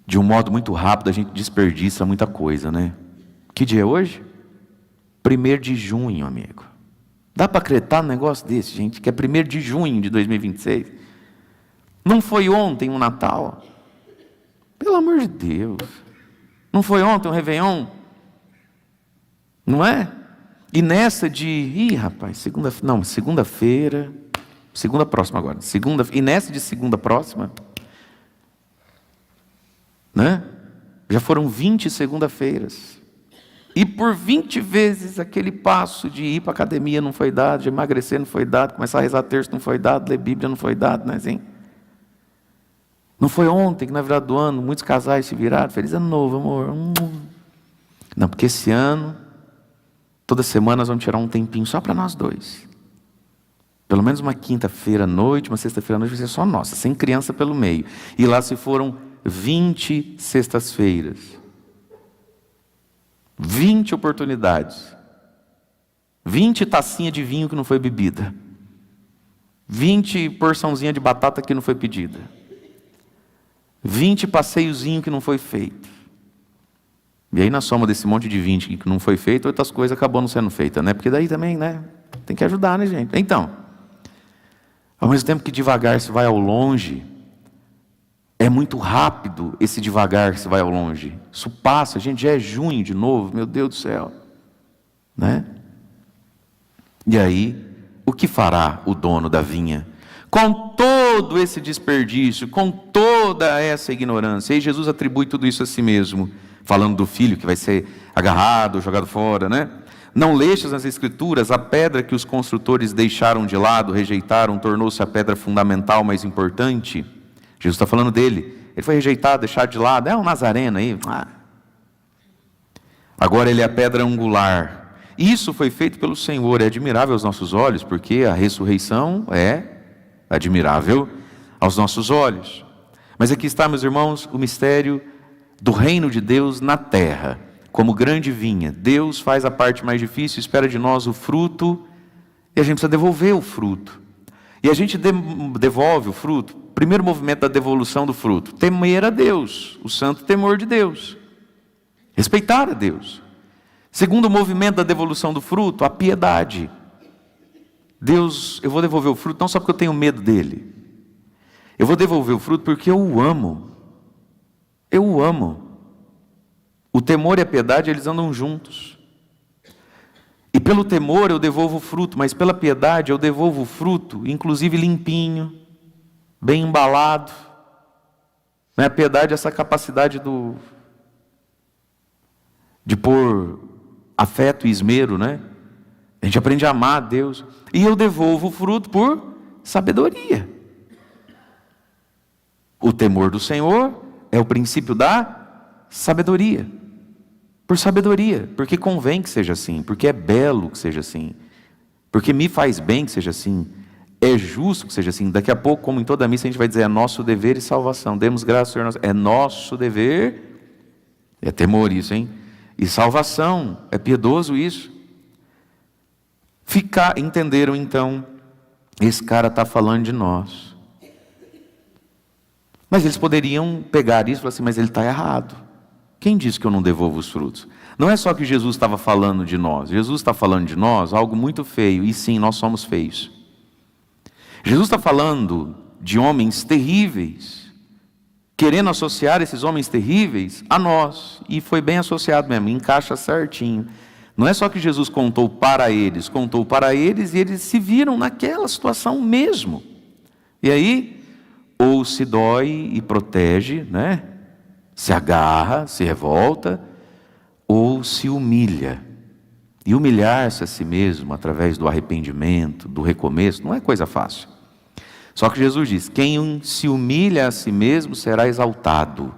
de um modo muito rápido a gente desperdiça muita coisa, né? Que dia é hoje? 1º de junho, amigo. Dá para acreditar num negócio desse, gente, que é 1º de junho de 2026? Não foi ontem um Natal? Pelo amor de Deus. Não foi ontem um Réveillon? Não é? E nessa de... segunda-feira... Segunda próxima agora. E nessa de segunda próxima... Né? Já foram 20 segunda-feiras. E por 20 vezes aquele passo de ir para a academia não foi dado, de emagrecer não foi dado, começar a rezar terço não foi dado, ler Bíblia não foi dado, né, assim? Não foi ontem que na virada do ano muitos casais se viraram, feliz ano novo, amor. Não, porque esse ano, toda semana nós vamos tirar um tempinho só para nós dois. Pelo menos uma quinta-feira à noite, uma sexta-feira à noite vai ser só nossa, sem criança pelo meio. E lá se foram 20 sextas-feiras. 20 oportunidades. 20 tacinhas de vinho que não foi bebida. 20 porçãozinha de batata que não foi pedida. 20 passeiozinho que não foi feito. E aí na soma desse monte de 20 que não foi feito, outras coisas acabou não sendo feitas, né? Porque daí também, né? Tem que ajudar, né, gente? Então, ao mesmo tempo que devagar se vai ao longe, é muito rápido esse devagar que se vai ao longe. Isso passa, gente, já é junho de novo, meu Deus do céu. Né? E aí, o que fará o dono da vinha? Com todo esse desperdício, com toda essa ignorância. E Jesus atribui tudo isso a si mesmo, falando do filho que vai ser agarrado, jogado fora, né? Não lestes nas Escrituras, a pedra que os construtores deixaram de lado, rejeitaram, tornou-se a pedra fundamental mais importante. Jesus está falando dele. Ele foi rejeitado, deixado de lado. É um nazareno aí. Agora ele é a pedra angular. Isso foi feito pelo Senhor. É admirável aos nossos olhos, porque a ressurreição é admirável aos nossos olhos. Mas aqui está, meus irmãos, o mistério do reino de Deus na terra. Como grande vinha, Deus faz a parte mais difícil, espera de nós o fruto, e a gente precisa devolver o fruto. E a gente devolve o fruto. Primeiro movimento da devolução do fruto: temer a Deus, o santo temor de Deus, respeitar a Deus. Segundo movimento da devolução do fruto, a piedade. Deus, eu vou devolver o fruto não só porque eu tenho medo dele, eu vou devolver o fruto porque eu o amo. Eu o amo. O temor e a piedade, eles andam juntos. E pelo temor eu devolvo o fruto, mas pela piedade eu devolvo o fruto, inclusive limpinho, bem embalado, Não é a piedade essa capacidade de pôr afeto e esmero, né? A gente aprende a amar a Deus. E eu devolvo o fruto por sabedoria. O temor do Senhor é o princípio da sabedoria. Por sabedoria, porque convém que seja assim, porque é belo que seja assim, porque me faz bem que seja assim, é justo que seja assim. Daqui a pouco, como em toda a missa, a gente vai dizer: é nosso dever e salvação. Demos graças ao Senhor. É nosso dever, é temor isso, hein? E salvação, é piedoso isso. Entenderam então, esse cara está falando de nós. Mas eles poderiam pegar isso e falar assim: mas ele está errado. Quem disse que eu não devolvo os frutos? Não é só que Jesus estava falando de nós. Jesus está falando de nós algo muito feio. E sim, nós somos feios. Jesus está falando de homens terríveis, querendo associar esses homens terríveis a nós. E foi bem associado mesmo, encaixa certinho. Não é só que Jesus contou para eles e eles se viram naquela situação mesmo. E aí, ou se dói e protege, né? Se agarra, se revolta, ou se humilha. E humilhar-se a si mesmo através do arrependimento, do recomeço, não é coisa fácil. Só que Jesus diz: quem se humilha a si mesmo será exaltado.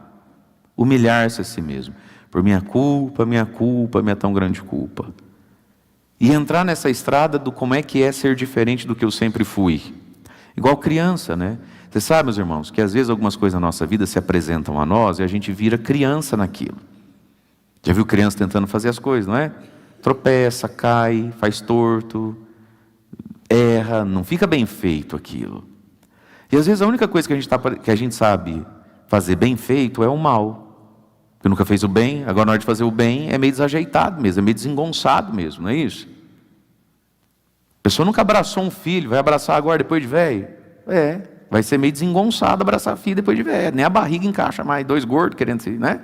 Humilhar-se a si mesmo. Por minha culpa, minha tão grande culpa. E entrar nessa estrada do como é que é ser diferente do que eu sempre fui. Igual criança, né? Você sabe, meus irmãos, que às vezes algumas coisas na nossa vida se apresentam a nós e a gente vira criança naquilo. Já viu criança tentando fazer as coisas, não é? Tropeça, cai, faz torto, erra, não fica bem feito aquilo. E às vezes a única coisa que a gente sabe fazer bem feito é o mal. Porque nunca fez o bem, agora na hora de fazer o bem é meio desajeitado mesmo, é meio desengonçado mesmo, não é isso? A pessoa nunca abraçou um filho, vai abraçar agora depois de velho? Vai ser meio desengonçado abraçar filho depois de velho. Nem a barriga encaixa mais, dois gordos querendo se, né?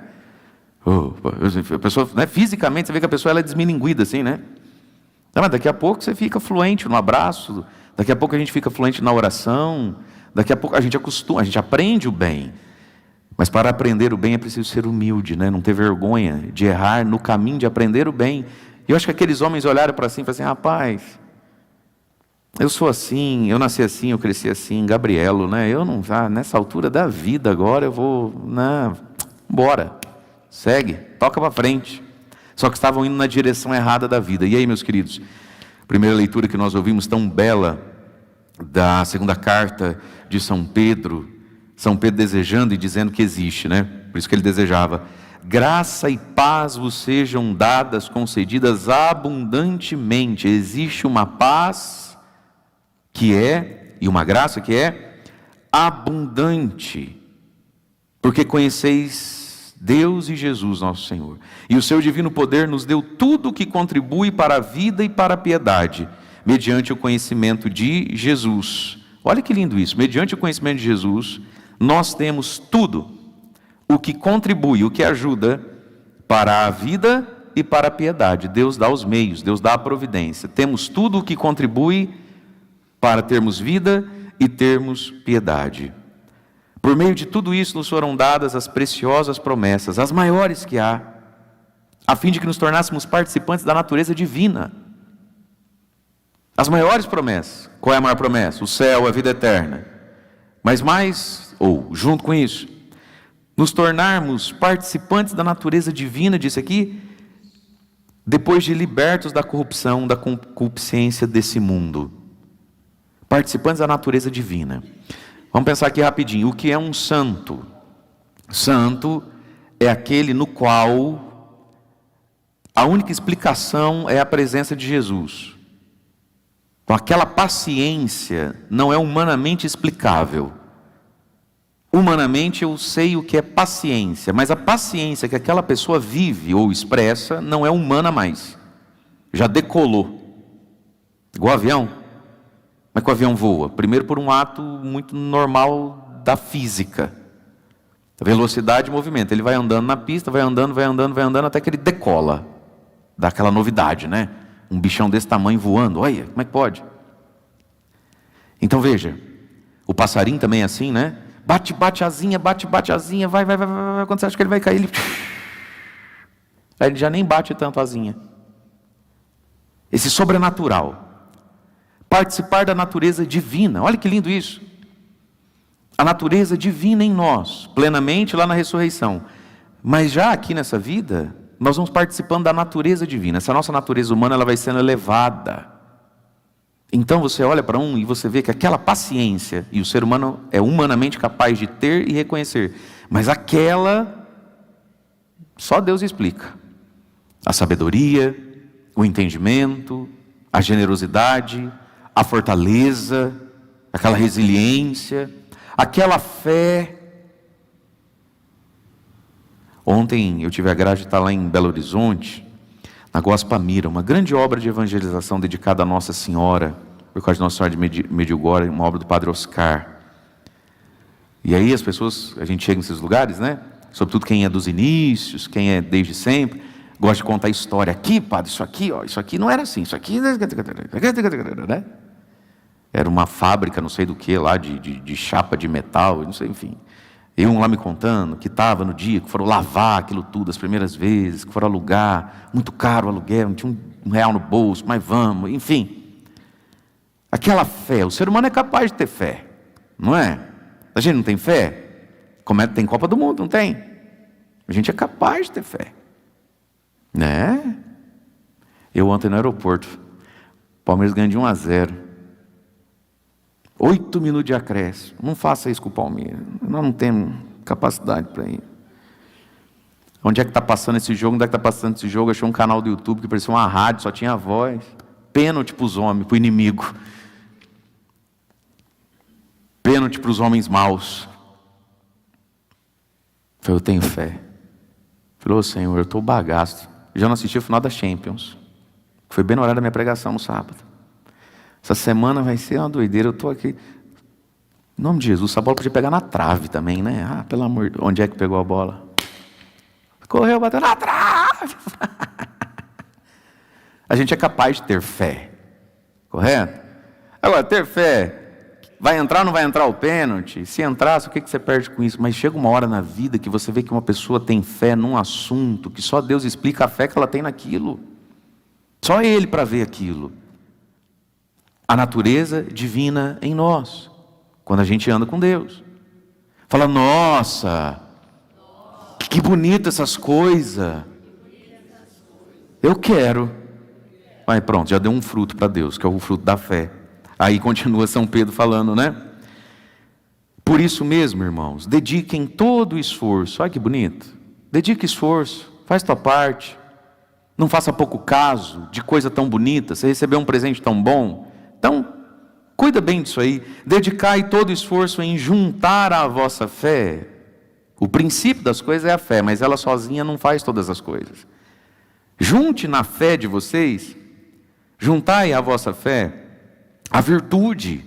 A pessoa, né, fisicamente, você vê que a pessoa ela é desmilinguida assim, né? Não, mas daqui a pouco você fica fluente no abraço, daqui a pouco a gente fica fluente na oração, daqui a pouco a gente acostuma, a gente aprende o bem. Mas para aprender o bem é preciso ser humilde, né? Não ter vergonha de errar no caminho de aprender o bem. E eu acho que aqueles homens olharam para si e falaram assim: rapaz, eu sou assim, eu nasci assim, eu cresci assim, Gabrielo, né? Eu não, nessa altura da vida agora eu vou, bora, segue, toca para frente. Só que estavam indo na direção errada da vida. E aí, meus queridos, primeira leitura que nós ouvimos tão bela da segunda carta de São Pedro desejando e dizendo que existe, né? Por isso que ele desejava: graça e paz vos sejam dadas, concedidas abundantemente. Existe uma paz que é, e uma graça que é abundante, porque conheceis Deus e Jesus nosso Senhor, e o seu divino poder nos deu tudo o que contribui para a vida e para a piedade, mediante o conhecimento de Jesus. Olha que lindo isso, mediante o conhecimento de Jesus, nós temos tudo o que contribui, o que ajuda para a vida e para a piedade. Deus dá os meios, Deus dá a providência. Temos tudo o que contribui para termos vida e termos piedade. Por meio de tudo isso nos foram dadas as preciosas promessas, as maiores que há, a fim de que nos tornássemos participantes da natureza divina. As maiores promessas. Qual é a maior promessa? O céu, a vida eterna. Mas junto com isso, nos tornarmos participantes da natureza divina, disse aqui, depois de libertos da corrupção, da concupiscência desse mundo. Participantes da natureza divina. Vamos pensar aqui rapidinho. O que é um santo? Santo é aquele no qual a única explicação é a presença de Jesus. Então, aquela paciência não é humanamente explicável. Humanamente eu sei o que é paciência, mas a paciência que aquela pessoa vive ou expressa não é humana mais. Já decolou. Igual avião. Como é que o avião voa? Primeiro por um ato muito normal da física. Velocidade e movimento. Ele vai andando na pista, vai andando, até que ele decola. Dá aquela novidade, né? Um bichão desse tamanho voando. Olha, como é que pode? Então veja, o passarinho também é assim, né? bate asinha, vai. Quando você acha que ele vai cair, ele... Aí ele já nem bate tanto a asinha. Esse sobrenatural. Participar da natureza divina. Olha que lindo isso. A natureza divina em nós, plenamente lá na ressurreição. Mas já aqui nessa vida, nós vamos participando da natureza divina. Essa nossa natureza humana, ela vai sendo elevada. Então você olha para e você vê que aquela paciência, e o ser humano é humanamente capaz de ter e reconhecer, mas aquela, só Deus explica. A sabedoria, o entendimento, a generosidade, a fortaleza, aquela resiliência, aquela fé. Ontem eu tive a graça de estar lá em Belo Horizonte, na Guaspamira, uma grande obra de evangelização dedicada a Nossa Senhora, por causa de Nossa Senhora de Medjugorje, uma obra do Padre Oscar. E aí as pessoas, a gente chega nesses lugares, né? Sobretudo quem é dos inícios, quem é desde sempre, gosta de contar a história. Aqui, padre, isso aqui não era assim, isso aqui... né? Era uma fábrica, não sei do que, lá de chapa de metal, não sei, enfim. Eu lá me contando que estava no dia que foram lavar aquilo tudo as primeiras vezes, que foram alugar, muito caro o aluguel, não tinha R$1 no bolso, mas vamos, enfim. Aquela fé, o ser humano é capaz de ter fé, não é? A gente não tem fé? Como é que tem Copa do Mundo? Não tem. A gente é capaz de ter fé, né? Eu ontem no aeroporto, o Palmeiras ganhou de 1-0. 8 minutos de acréscimo. Não faça isso com o Palmeiras. Nós não temos capacidade para ir. Onde é que está passando esse jogo? Onde é que está passando esse jogo? Achei um canal do YouTube que parecia uma rádio, só tinha voz. Pênalti para os homens, para o inimigo. Pênalti para os homens maus. Falei, eu tenho fé. Falei, ô Senhor, eu estou bagaço. Já não assisti o final da Champions. Foi bem na hora da minha pregação no sábado. Essa semana vai ser uma doideira. Eu estou aqui. Em nome de Jesus, essa bola podia pegar na trave também, né? Ah, pelo amor de Deus. Onde é que pegou a bola? Correu, bateu na trave. A gente é capaz de ter fé. Correto? Agora, ter fé, vai entrar ou não vai entrar o pênalti? Se entrar, o que você perde com isso? Mas chega uma hora na vida que você vê que uma pessoa tem fé num assunto, que só Deus explica a fé que ela tem naquilo. Só Ele para ver aquilo. A natureza divina em nós, quando a gente anda com Deus. Fala, nossa, que bonito essas coisas. Eu quero. Aí pronto, já deu um fruto para Deus, que é o fruto da fé. Aí continua São Pedro falando, né? Por isso mesmo, irmãos, dediquem todo o esforço. Olha que bonito. Dedique esforço, faz tua parte. Não faça pouco caso de coisa tão bonita. Você recebeu um presente tão bom. Então, cuida bem disso aí. Dedicai todo o esforço em juntar à vossa fé. O princípio das coisas é a fé, mas ela sozinha não faz todas as coisas. Junte na fé de vocês, juntai à vossa fé a virtude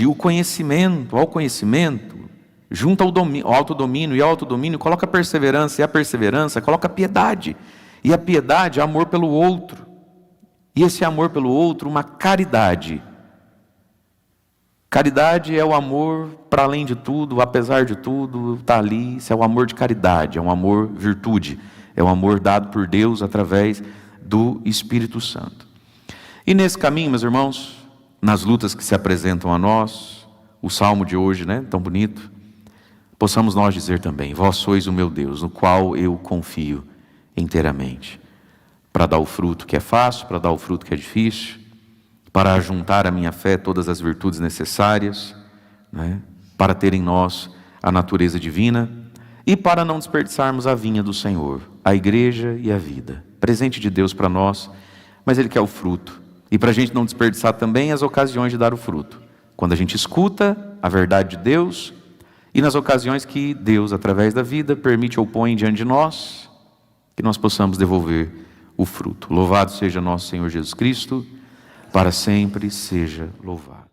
e o conhecimento. Ao conhecimento, junta ao autodomínio, e ao autodomínio coloca a perseverança, e a perseverança coloca a piedade, e a piedade, amor pelo outro. E esse amor pelo outro, uma caridade. Caridade é o amor para além de tudo, apesar de tudo, está ali. Isso é o amor de caridade, é um amor virtude. É um amor dado por Deus através do Espírito Santo. E nesse caminho, meus irmãos, nas lutas que se apresentam a nós, o salmo de hoje, né, tão bonito, possamos nós dizer também, vós sois o meu Deus, no qual eu confio inteiramente. Para dar o fruto que é fácil, para dar o fruto que é difícil, para juntar à minha fé todas as virtudes necessárias, né? Para ter em nós a natureza divina e para não desperdiçarmos a vinha do Senhor, a igreja e a vida. Presente de Deus para nós, mas Ele quer o fruto. E para a gente não desperdiçar também as ocasiões de dar o fruto. Quando a gente escuta a verdade de Deus e nas ocasiões que Deus, através da vida, permite ou põe diante de nós, que nós possamos devolver o fruto. Louvado seja nosso Senhor Jesus Cristo, para sempre seja louvado.